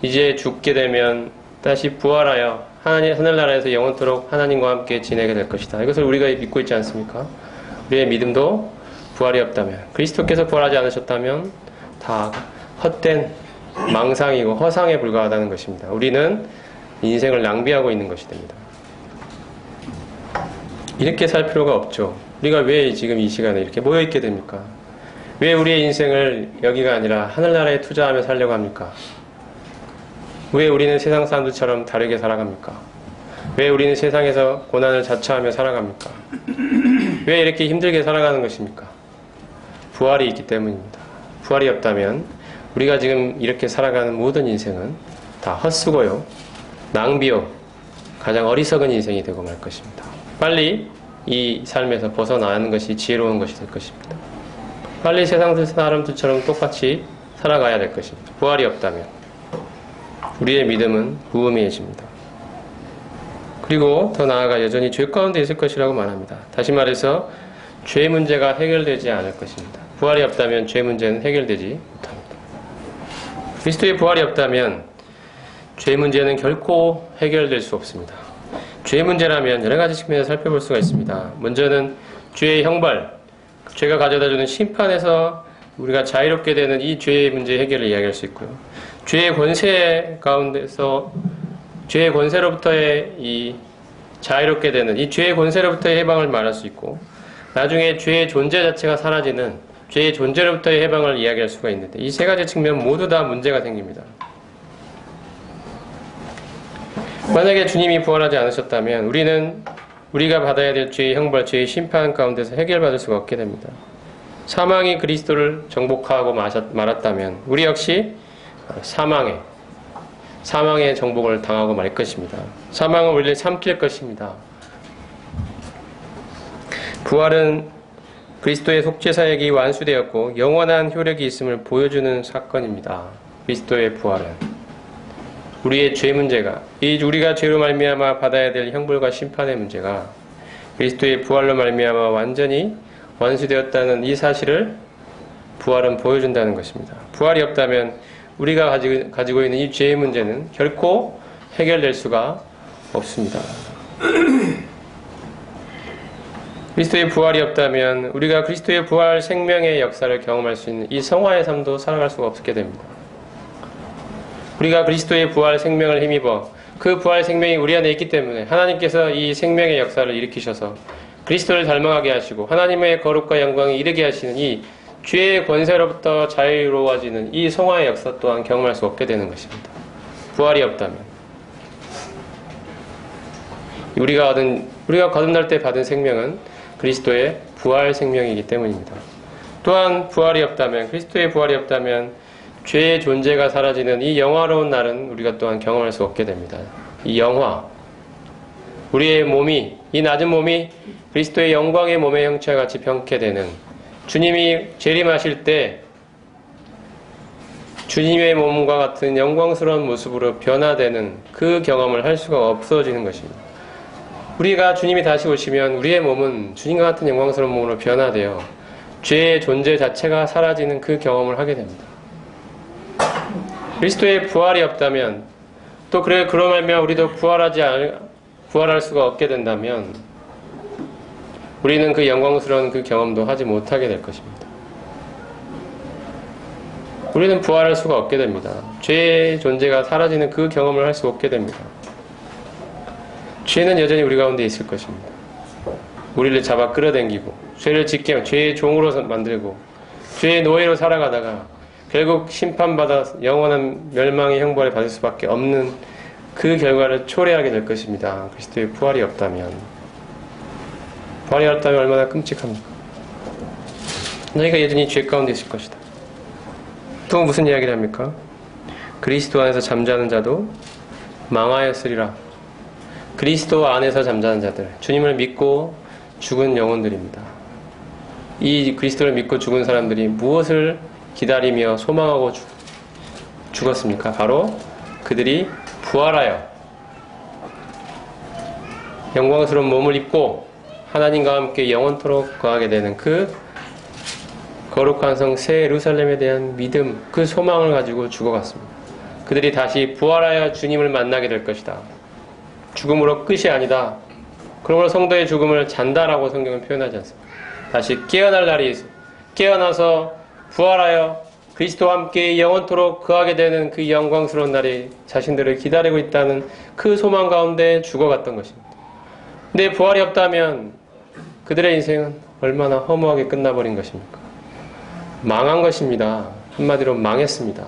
이제 죽게 되면 다시 부활하여 하늘나라에서 영원토록 하나님과 함께 지내게 될 것이다. 이것을 우리가 믿고 있지 않습니까? 우리의 믿음도 부활이 없다면, 그리스도께서 부활하지 않으셨다면 다 헛된 망상이고 허상에 불과하다는 것입니다. 우리는 인생을 낭비하고 있는 것이 됩니다. 이렇게 살 필요가 없죠. 우리가 왜 지금 이 시간에 이렇게 모여있게 됩니까? 왜 우리의 인생을 여기가 아니라 하늘나라에 투자하며 살려고 합니까? 왜 우리는 세상 사람들처럼 다르게 살아갑니까? 왜 우리는 세상에서 고난을 자처하며 살아갑니까? 왜 이렇게 힘들게 살아가는 것입니까? 부활이 있기 때문입니다. 부활이 없다면 우리가 지금 이렇게 살아가는 모든 인생은 다 헛수고요, 낭비요, 가장 어리석은 인생이 되고 말 것입니다. 빨리 이 삶에서 벗어나는 것이 지혜로운 것이 될 것입니다. 빨리 세상 사람들처럼 똑같이 살아가야 될 것입니다. 부활이 없다면 우리의 믿음은 무의미해집니다. 그리고 더 나아가 여전히 죄 가운데 있을 것이라고 말합니다. 다시 말해서 죄 문제가 해결되지 않을 것입니다. 부활이 없다면 죄 문제는 해결되지 못합니다. 그리스도의 부활이 없다면 죄 문제는 결코 해결될 수 없습니다. 죄 문제라면 여러 가지 측면에서 살펴볼 수가 있습니다. 먼저는 죄의 형벌, 죄가 가져다주는 심판에서 우리가 자유롭게 되는 이 죄의 문제 해결을 이야기할 수 있고요. 죄의 권세 가운데서 죄의 권세로부터의 이 자유롭게 되는 이 죄의 권세로부터의 해방을 말할 수 있고, 나중에 죄의 존재 자체가 사라지는 죄의 존재로부터의 해방을 이야기할 수가 있는데, 이 세 가지 측면 모두 다 문제가 생깁니다. 만약에 주님이 부활하지 않으셨다면 우리가 받아야 될 죄의 형벌, 죄의 심판 가운데서 해결받을 수가 없게 됩니다. 사망이 그리스도를 정복하고 말았다면 우리 역시 사망의 정복을 당하고 말 것입니다. 사망은 우리를 삼킬 것입니다. 부활은 그리스도의 속죄사역이 완수되었고 영원한 효력이 있음을 보여주는 사건입니다. 그리스도의 부활은 우리의 죄 문제가, 우리가 죄로 말미암아 받아야 될 형벌과 심판의 문제가 그리스도의 부활로 말미암아 완전히 완수되었다는 이 사실을 부활은 보여준다는 것입니다. 부활이 없다면 우리가 가지고 있는 이 죄의 문제는 결코 해결될 수가 없습니다. 그리스도의 부활이 없다면 우리가 그리스도의 부활 생명의 역사를 경험할 수 있는 이 성화의 삶도 살아갈 수가 없게 됩니다. 우리가 그리스도의 부활 생명을 힘입어 그 부활 생명이 우리 안에 있기 때문에 하나님께서 이 생명의 역사를 일으키셔서 그리스도를 닮아가게 하시고 하나님의 거룩과 영광에 이르게 하시는 이 죄의 권세로부터 자유로워지는 이 성화의 역사 또한 경험할 수 없게 되는 것입니다. 부활이 없다면 우리가 거듭날 때 받은 생명은 그리스도의 부활 생명이기 때문입니다. 또한 부활이 없다면, 그리스도의 부활이 없다면 죄의 존재가 사라지는 이 영화로운 날은 우리가 또한 경험할 수 없게 됩니다. 이 영화, 우리의 몸이, 이 낮은 몸이 그리스도의 영광의 몸의 형체와 같이 변케 되는, 주님이 재림하실 때 주님의 몸과 같은 영광스러운 모습으로 변화되는 그 경험을 할 수가 없어지는 것입니다. 우리가 주님이 다시 오시면 우리의 몸은 주님과 같은 영광스러운 몸으로 변화되어 죄의 존재 자체가 사라지는 그 경험을 하게 됩니다. 그리스도의 부활이 없다면, 또 그런 말미암아 우리도 부활할 수가 없게 된다면 우리는 그 영광스러운 그 경험도 하지 못하게 될 것입니다. 우리는 부활할 수가 없게 됩니다. 죄의 존재가 사라지는 그 경험을 할 수 없게 됩니다. 죄는 여전히 우리 가운데 있을 것입니다. 우리를 잡아 끌어당기고 죄를 짓게 하면 죄의 종으로 만들고 죄의 노예로 살아가다가 결국 심판받아 영원한 멸망의 형벌을 받을 수밖에 없는 그 결과를 초래하게 될 것입니다. 그리스도의 부활이 없다면. 부활이 없다면 얼마나 끔찍합니까? 너희가 여전히 죄 가운데 있을 것이다. 또 무슨 이야기를 합니까? 그리스도 안에서 잠자는 자도 망하였으리라. 그리스도 안에서 잠자는 자들, 주님을 믿고 죽은 영혼들입니다. 이 그리스도를 믿고 죽은 사람들이 무엇을 기다리며 소망하고 죽었습니까? 바로 그들이 부활하여 영광스러운 몸을 입고 하나님과 함께 영원토록 거하게 되는 그 거룩한 성 새 예루살렘에 대한 믿음, 그 소망을 가지고 죽어갔습니다. 그들이 다시 부활하여 주님을 만나게 될 것이다. 죽음으로 끝이 아니다. 그러므로 성도의 죽음을 잔다라고 성경은 표현하지 않습니다. 다시 깨어날 날이 있어. 깨어나서 부활하여 그리스도와 함께 영원토록 거하게 되는 그 영광스러운 날이 자신들을 기다리고 있다는 그 소망 가운데 죽어갔던 것입니다. 근데 부활이 없다면 그들의 인생은 얼마나 허무하게 끝나버린 것입니까? 망한 것입니다. 한마디로 망했습니다.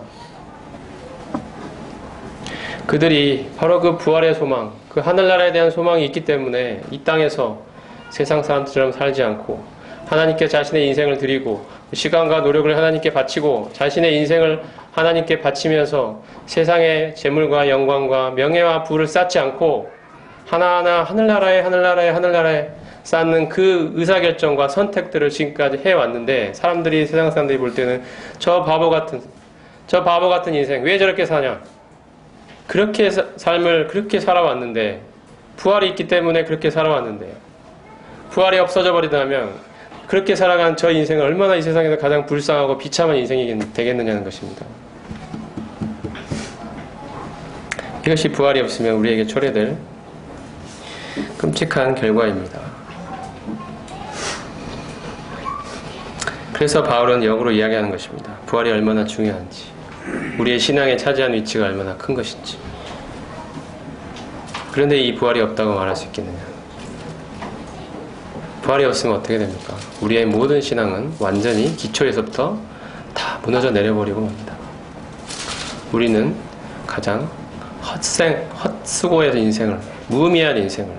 그들이 바로 그 부활의 소망, 그 하늘나라에 대한 소망이 있기 때문에 이 땅에서 세상 사람들처럼 살지 않고 하나님께 자신의 인생을 드리고 시간과 노력을 하나님께 바치고 자신의 인생을 하나님께 바치면서 세상의 재물과 영광과 명예와 부를 쌓지 않고 하나하나 하늘나라에 쌓는 그 의사결정과 선택들을 지금까지 해왔는데 세상 사람들이 볼 때는 저 바보 같은 인생 왜 저렇게 사냐, 그렇게 삶을 그렇게 살아왔는데, 부활이 있기 때문에 그렇게 살아왔는데 부활이 없어져 버리다면 그렇게 살아간 저 인생은 얼마나 이 세상에서 가장 불쌍하고 비참한 인생이 되겠느냐는 것입니다. 이것이 부활이 없으면 우리에게 초래될 끔찍한 결과입니다. 그래서 바울은 역으로 이야기하는 것입니다. 부활이 얼마나 중요한지, 우리의 신앙에 차지한 위치가 얼마나 큰 것인지. 그런데 이 부활이 없다고 말할 수 있겠느냐? 부활이 없으면 어떻게 됩니까? 우리의 모든 신앙은 완전히 기초에서부터 다 무너져 내려버리고 맙니다. 우리는 가장 헛수고의 인생을, 무의미한 인생을,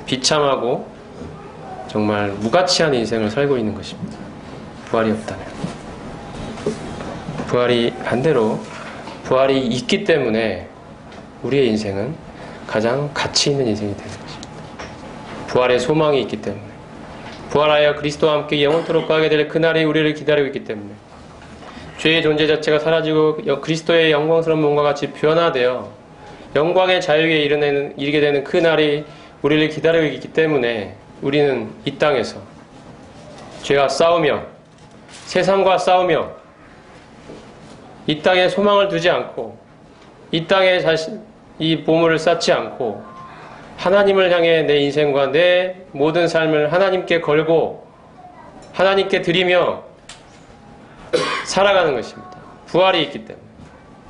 비참하고 정말 무가치한 인생을 살고 있는 것입니다. 부활이 없다면. 반대로 부활이 있기 때문에 우리의 인생은 가장 가치 있는 인생이 되는 것입니다. 부활의 소망이 있기 때문에, 부활하여 그리스도와 함께 영원토록 가게 될 그날이 우리를 기다리고 있기 때문에 죄의 존재 자체가 사라지고 그리스도의 영광스러운 몸과 같이 변화되어 영광의 자유에 이르게 되는 그날이 우리를 기다리고 있기 때문에 우리는 이 땅에서 죄와 싸우며 세상과 싸우며 이 땅에 소망을 두지 않고 이 땅에 이 보물을 쌓지 않고 하나님을 향해 내 인생과 내 모든 삶을 하나님께 걸고 하나님께 드리며 살아가는 것입니다. 부활이 있기 때문에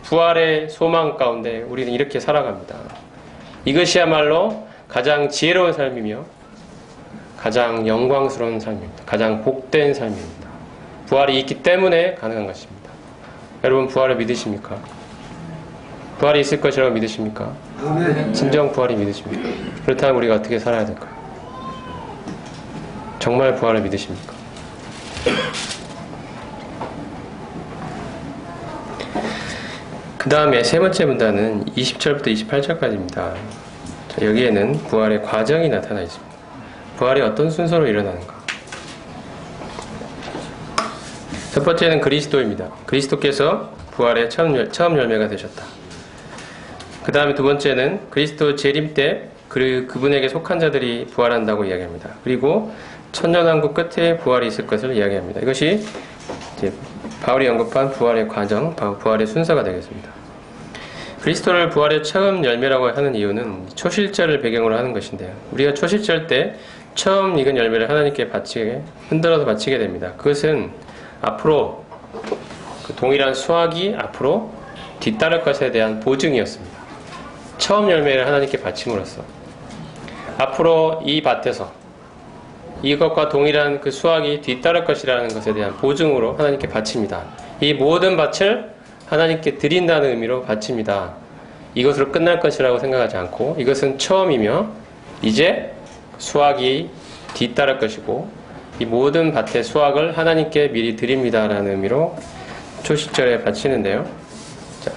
부활의 소망 가운데 우리는 이렇게 살아갑니다. 이것이야말로 가장 지혜로운 삶이며 가장 영광스러운 삶입니다. 가장 복된 삶입니다. 부활이 있기 때문에 가능한 것입니다. 여러분 부활을 믿으십니까? 부활이 있을 것이라고 믿으십니까? 진정 부활이 믿으십니까? 그렇다면 우리가 어떻게 살아야 될까요? 정말 부활을 믿으십니까? 그 다음에 세 번째 문단은 20절부터 28절까지입니다. 여기에는 부활의 과정이 나타나 있습니다. 부활이 어떤 순서로 일어나는가? 첫 번째는 그리스도입니다. 그리스도께서 부활의 처음 열매가 되셨다. 그 다음에 두 번째는 그리스도 재림 때 그분에게 속한 자들이 부활한다고 이야기합니다. 그리고 천년왕국 끝에 부활이 있을 것을 이야기합니다. 이것이 이제 바울이 언급한 부활의 과정, 부활의 순서가 되겠습니다. 그리스도를 부활의 처음 열매라고 하는 이유는 초실절을 배경으로 하는 것인데요. 우리가 초실절 때 처음 익은 열매를 하나님께 흔들어서 바치게 됩니다. 그것은 앞으로 그 동일한 수확이 앞으로 뒤따를 것에 대한 보증이었습니다. 처음 열매를 하나님께 바침으로써 앞으로 이 밭에서 이것과 동일한 그 수확이 뒤따를 것이라는 것에 대한 보증으로 하나님께 바칩니다. 이 모든 밭을 하나님께 드린다는 의미로 바칩니다. 이것으로 끝날 것이라고 생각하지 않고 이것은 처음이며 이제 수확이 뒤따를 것이고 이 모든 밭의 수확을 하나님께 미리 드립니다라는 의미로 초실절에 바치는데요. 자,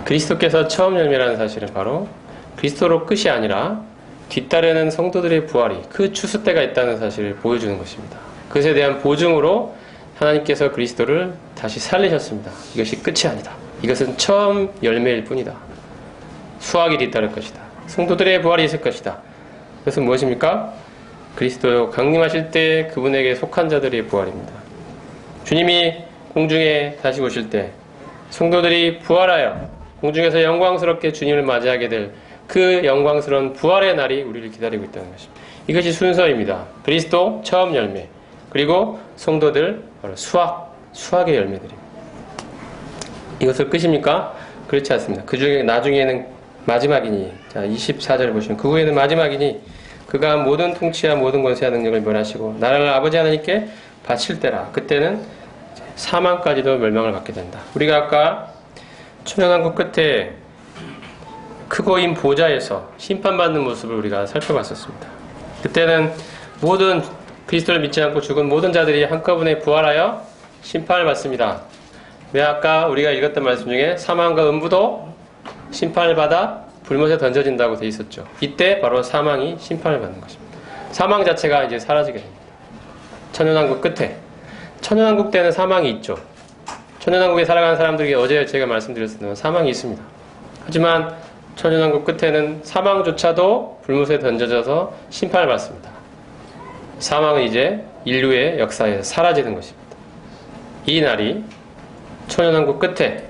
그리스도께서 처음 열매라는 사실은 바로 그리스도로 끝이 아니라 뒤따르는 성도들의 부활이 그 추수 때가 있다는 사실을 보여주는 것입니다. 그것에 대한 보증으로 하나님께서 그리스도를 다시 살리셨습니다. 이것이 끝이 아니다. 이것은 처음 열매일 뿐이다. 수확이 뒤따를 것이다. 성도들의 부활이 있을 것이다. 그것은 무엇입니까? 그리스도 강림하실 때 그분에게 속한 자들의 부활입니다. 주님이 공중에 다시 오실 때 성도들이 부활하여 공중에서 영광스럽게 주님을 맞이하게 될 그 영광스러운 부활의 날이 우리를 기다리고 있다는 것입니다. 이것이 순서입니다. 그리스도 처음 열매, 그리고 성도들 바로 수확의 열매들입니다. 이것을 끝입니까? 그렇지 않습니다. 그 중에 나중에는 마지막이니, 자 24절 보시면 그 후에는 마지막이니 그가 모든 통치와 모든 권세와 능력을 멸하시고 나라를 아버지 하나님께 바칠 때라. 그때는 사망까지도 멸망을 받게 된다. 우리가 아까 천년왕국 끝에 크고 인 보좌에서 심판받는 모습을 우리가 살펴봤었습니다. 그때는 모든 그리스도를 믿지 않고 죽은 모든 자들이 한꺼번에 부활하여 심판을 받습니다. 왜 아까 우리가 읽었던 말씀 중에 사망과 음부도 심판을 받아 불못에 던져진다고 되어 있었죠. 이때 바로 사망이 심판을 받는 것입니다. 사망 자체가 이제 사라지게 됩니다. 천년왕국 끝에. 천년왕국 때는 사망이 있죠. 천년왕국에 살아가는 사람들에게 어제 제가 말씀드렸던 사망이 있습니다. 하지만 천년왕국 끝에는 사망조차도 불못에 던져져서 심판을 받습니다. 사망은 이제 인류의 역사에서 사라지는 것입니다. 이 날이 천년왕국 끝에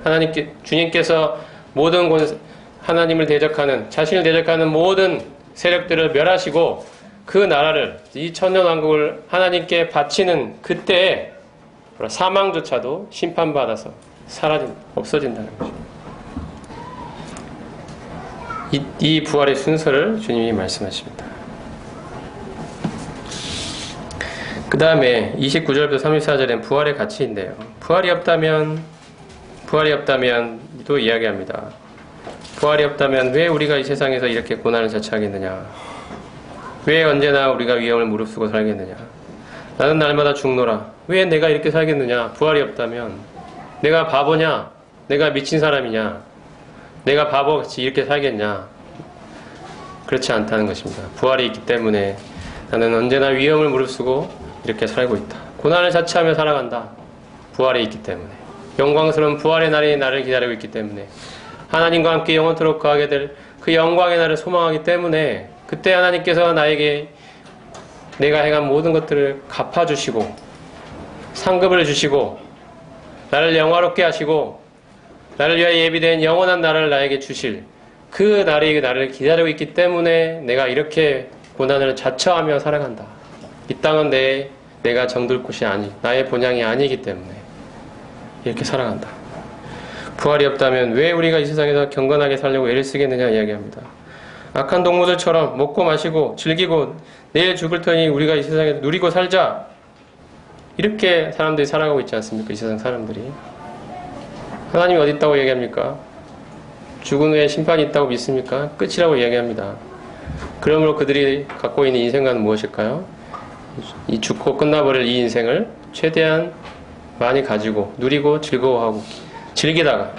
주님께서 모든 하나님을 대적하는, 자신을 대적하는 모든 세력들을 멸하시고 그 나라를, 이 천년왕국을 하나님께 바치는 그때에 사망조차도 심판받아서 없어진다는 것입니다. 이 부활의 순서를 주님이 말씀하십니다. 그 다음에 29절부터 34절엔 부활의 가치인데요. 부활이 없다면 또 이야기합니다. 부활이 없다면 왜 우리가 이 세상에서 이렇게 고난을 자처하겠느냐? 왜 언제나 우리가 위험을 무릅쓰고 살겠느냐? 나는 날마다 죽노라. 왜 내가 이렇게 살겠느냐? 부활이 없다면 내가 바보냐? 내가 미친 사람이냐? 내가 바보같이 이렇게 살겠냐? 그렇지 않다는 것입니다. 부활이 있기 때문에 나는 언제나 위험을 무릅쓰고 이렇게 살고 있다. 고난을 자처하며 살아간다. 부활에 있기 때문에. 영광스러운 부활의 날이 나를 기다리고 있기 때문에. 하나님과 함께 영원토록 거하게 될 그 영광의 날을 소망하기 때문에 그때 하나님께서 나에게 내가 행한 모든 것들을 갚아주시고 상급을 주시고 나를 영화롭게 하시고 나를 위하여 예비된 영원한 날을 나에게 주실 그 날이 나를 기다리고 있기 때문에 내가 이렇게 고난을 자처하며 살아간다. 이 땅은 내가 정들 곳이 나의 본향이 아니기 때문에 이렇게 살아간다. 부활이 없다면 왜 우리가 이 세상에서 경건하게 살려고 애를 쓰겠느냐 이야기합니다. 악한 동무들처럼 먹고 마시고 즐기고 내일 죽을 터니 우리가 이 세상에서 누리고 살자. 이렇게 사람들이 살아가고 있지 않습니까? 이 세상 사람들이. 하나님이 어디 있다고 얘기합니까? 죽은 후에 심판이 있다고 믿습니까? 끝이라고 이야기합니다. 그러므로 그들이 갖고 있는 인생관은 무엇일까요? 이 죽고 끝나버릴 이 인생을 최대한 많이 가지고 누리고 즐거워하고 즐기다가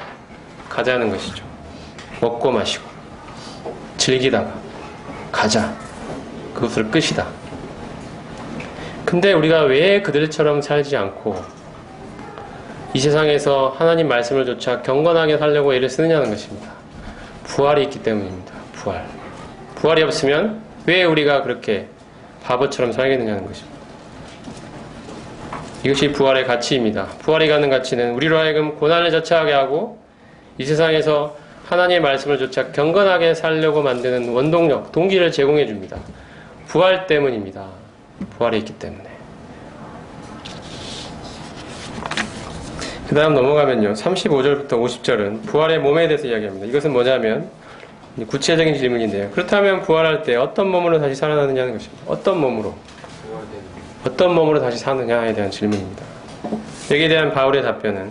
가자는 것이죠. 먹고 마시고 즐기다가 가자. 그것을 끝이다. 근데 우리가 왜 그들처럼 살지 않고 이 세상에서 하나님 말씀을 조차 경건하게 살려고 애를 쓰느냐는 것입니다. 부활이 있기 때문입니다. 부활이 없으면 왜 우리가 그렇게 바보처럼 살겠느냐는 것입니다. 이것이 부활의 가치입니다. 부활이 갖는 가치는 우리로 하여금 고난을 자처하게 하고 이 세상에서 하나님의 말씀을 조차 경건하게 살려고 만드는 원동력, 동기를 제공해 줍니다. 부활 때문입니다. 부활이 있기 때문에. 그 다음 넘어가면요. 35절부터 50절은 부활의 몸에 대해서 이야기합니다. 이것은 뭐냐면 구체적인 질문인데요. 그렇다면 부활할 때 어떤 몸으로 다시 살아나느냐는 것입니다. 어떤 몸으로 다시 사느냐에 대한 질문입니다. 여기에 대한 바울의 답변은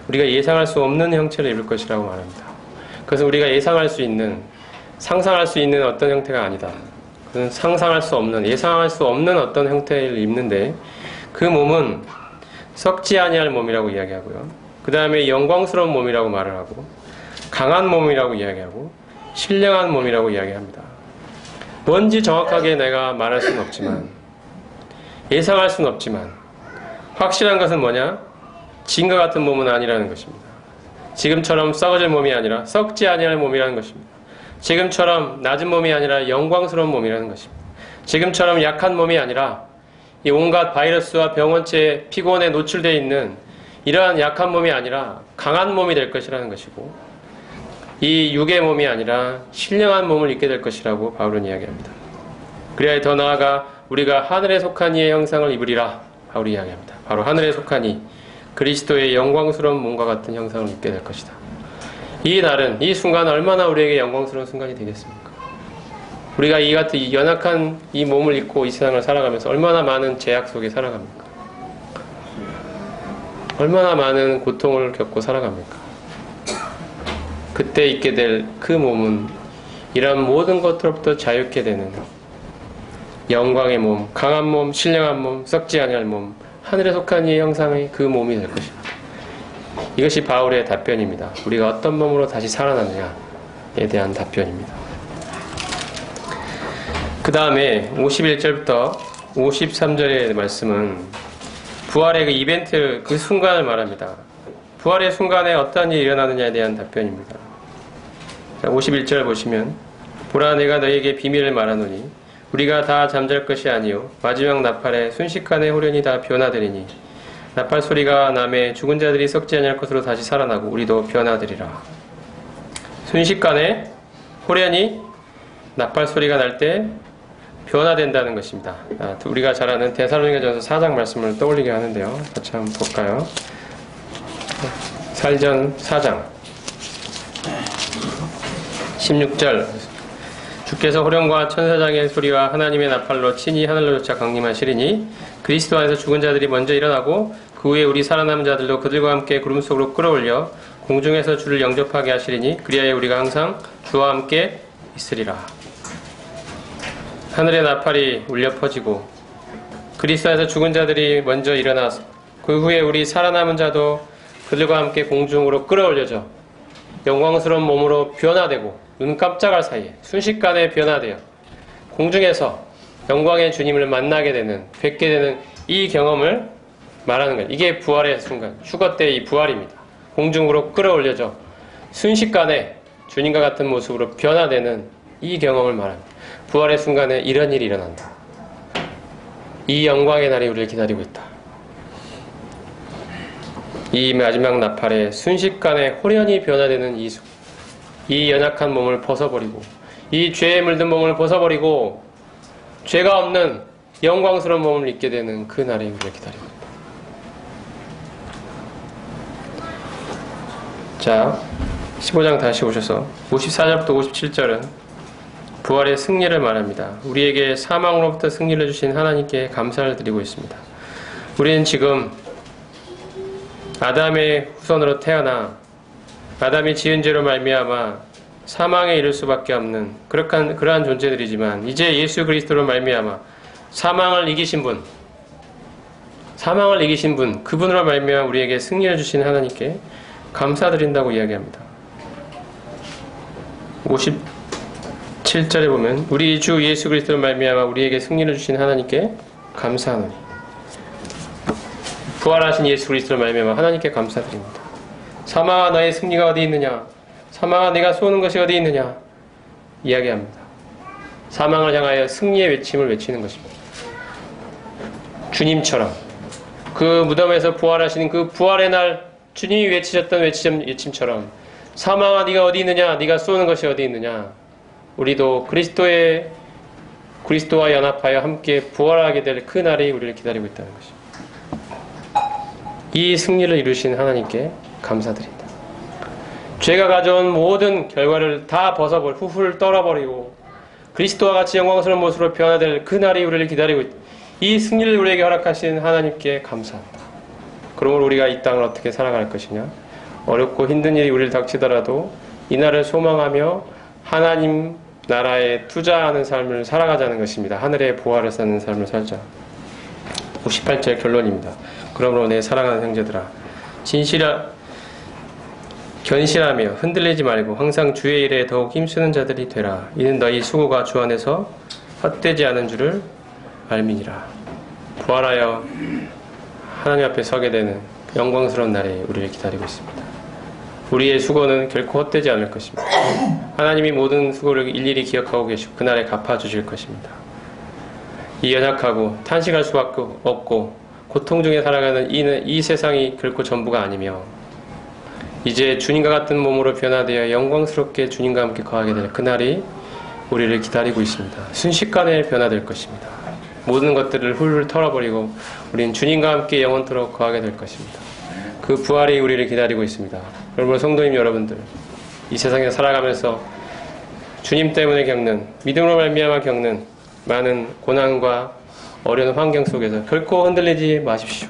우리가 예상할 수 없는 형체를 입을 것이라고 말합니다. 그것은 우리가 예상할 수 있는, 상상할 수 있는 어떤 형태가 아니다. 그것은 상상할 수 없는, 예상할 수 없는 어떤 형태를 입는데 그 몸은 썩지 아니할 몸이라고 이야기하고요. 그 다음에 영광스러운 몸이라고 말을 하고 강한 몸이라고 이야기하고 신령한 몸이라고 이야기합니다. 뭔지 정확하게 내가 말할 수는 없지만 예상할 수는 없지만 확실한 것은 뭐냐? 지금과 같은 몸은 아니라는 것입니다. 지금처럼 썩어질 몸이 아니라 썩지 아니할 몸이라는 것입니다. 지금처럼 낮은 몸이 아니라 영광스러운 몸이라는 것입니다. 지금처럼 약한 몸이 아니라 이 온갖 바이러스와 병원체의 피곤에 노출되어 있는 이러한 약한 몸이 아니라 강한 몸이 될 것이라는 것이고 이 육의 몸이 아니라 신령한 몸을 입게 될 것이라고 바울은 이야기합니다. 그래야 더 나아가 우리가 하늘에 속한 이의 형상을 입으리라 바울이 이야기합니다. 바로 하늘에 속한 이 그리스도의 영광스러운 몸과 같은 형상을 입게 될 것이다. 이 날은, 이 순간은 얼마나 우리에게 영광스러운 순간이 되겠습니까? 우리가 이 같은 이 연약한 이 몸을 입고 이 세상을 살아가면서 얼마나 많은 제약 속에 살아갑니까? 얼마나 많은 고통을 겪고 살아갑니까? 그때 있게 될 그 몸은 이런 모든 것들로부터 자유케 되는 영광의 몸, 강한 몸, 신령한 몸, 썩지 아니할 몸, 하늘에 속한 이 형상의 그 몸이 될 것입니다. 이것이 바울의 답변입니다. 우리가 어떤 몸으로 다시 살아나느냐에 대한 답변입니다. 그 다음에 51절부터 53절의 말씀은 부활의 그 이벤트, 그 순간을 말합니다. 부활의 순간에 어떤 일이 일어나느냐에 대한 답변입니다. 자, 51절 보시면 보라 내가 너희에게 비밀을 말하노니 우리가 다 잠잘 것이 아니요 마지막 나팔에 순식간에 호련히 다 변화되리니 나팔 소리가 나매 죽은 자들이 썩지 아니할 것으로 다시 살아나고 우리도 변화되리라. 순식간에 호련히 나팔 소리가 날 때 변화된다는 것입니다. 우리가 잘 아는 데살로니가전서 4장 말씀을 떠올리게 하는데요. 같이 한번 볼까요? 살전 4장 16절 주께서 호령과 천사장의 소리와 하나님의 나팔로 친히 하늘로 쫓아 강림하시리니 그리스도 안에서 죽은 자들이 먼저 일어나고 그 후에 우리 살아남은 자들도 그들과 함께 구름 속으로 끌어올려 공중에서 주를 영접하게 하시리니 그리하여 우리가 항상 주와 함께 있으리라. 하늘의 나팔이 울려 퍼지고 그리스도 안에서 죽은 자들이 먼저 일어나서 그 후에 우리 살아남은 자도 그들과 함께 공중으로 끌어올려져 영광스러운 몸으로 변화되고 눈 깜짝할 사이에 순식간에 변화되어 공중에서 영광의 주님을 만나게 되는, 뵙게 되는 이 경험을 말하는 거예요. 이게 부활의 순간, 휴거 때의 이 부활입니다. 공중으로 끌어올려져 순식간에 주님과 같은 모습으로 변화되는 이 경험을 말합니다. 부활의 순간에 이런 일이 일어난다. 이 영광의 날이 우리를 기다리고 있다. 이 마지막 나팔에 순식간에 호련히 변화되는 이 연약한 몸을 벗어버리고, 이 죄에 물든 몸을 벗어버리고 죄가 없는 영광스러운 몸을 입게 되는 그 날이 우리를 기다리고 있다. 자, 15장 다시 오셔서 54절부터 57절은 부활의 승리를 말합니다. 우리에게 사망으로부터 승리를 주신 하나님께 감사를 드리고 있습니다. 우리는 지금 아담의 후손으로 태어나 아담이 지은 죄로 말미암아 사망에 이를 수밖에 없는 그러한 존재들이지만, 이제 예수 그리스도로 말미암아 사망을 이기신 분, 그분으로 말미암아 우리에게 승리를 주신 하나님께 감사드린다고 이야기합니다. 57절에 보면 우리 주 예수 그리스도로 말미암아 우리에게 승리를 주신 하나님께 감사하노니, 부활하신 예수 그리스도로 말미암아 하나님께 감사드립니다. 사망아 너의 승리가 어디 있느냐, 사망아 내가 쏘는 것이 어디 있느냐 이야기합니다. 사망을 향하여 승리의 외침을 외치는 것입니다. 주님처럼 그 무덤에서 부활하시는 그 부활의 날 주님이 외치셨던 외침처럼, 사망아 네가 어디 있느냐, 네가 쏘는 것이 어디 있느냐, 우리도 그리스도와 연합하여 함께 부활하게 될 그 날이 우리를 기다리고 있다는 것입니다. 이 승리를 이루신 하나님께 감사드린다. 죄가 가져온 모든 결과를 다 훌훌 떨어버리고 그리스도와 같이 영광스러운 모습으로 변화될 그 날이 우리를 기다리고 있다. 이 승리를 우리에게 허락하신 하나님께 감사합니다. 그러므로 우리가 이 땅을 어떻게 살아갈 것이냐, 어렵고 힘든 일이 우리를 닥치더라도 이 날을 소망하며 하나님 나라에 투자하는 삶을 살아가자는 것입니다. 하늘의 보화를 쌓는 삶을 살자. 58절 결론입니다. 그러므로 내 사랑하는 형제들아, 견실하며 흔들리지 말고 항상 주의 일에 더욱 힘쓰는 자들이 되라. 이는 너희 수고가 주 안에서 헛되지 않은 줄을 알미니라. 부활하여 하나님 앞에 서게 되는 영광스러운 날이 우리를 기다리고 있습니다. 우리의 수고는 결코 헛되지 않을 것입니다. 하나님이 모든 수고를 일일이 기억하고 계시고 그날에 갚아주실 것입니다. 이 연약하고 탄식할 수밖에 없고 고통 중에 살아가는 이 세상이 결코 전부가 아니며, 이제 주님과 같은 몸으로 변화되어 영광스럽게 주님과 함께 거하게 될 그날이 우리를 기다리고 있습니다. 순식간에 변화될 것입니다. 모든 것들을 훌훌 털어버리고 우리는 주님과 함께 영원토록 거하게 될 것입니다. 그 부활이 우리를 기다리고 있습니다. 여러분, 성도님 여러분들, 이 세상에 살아가면서 주님 때문에 믿음으로 말미암아 겪는 많은 고난과 어려운 환경 속에서 결코 흔들리지 마십시오.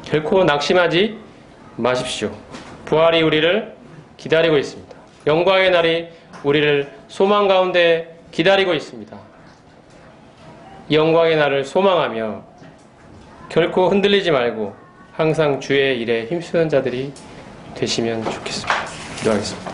결코 낙심하지 마십시오. 부활이 우리를 기다리고 있습니다. 영광의 날이 우리를 소망 가운데 기다리고 있습니다. 영광의 날을 소망하며 결코 흔들리지 말고 항상 주의 일에 힘쓰는 자들이 되시면 좋겠습니다. 기도하겠습니다.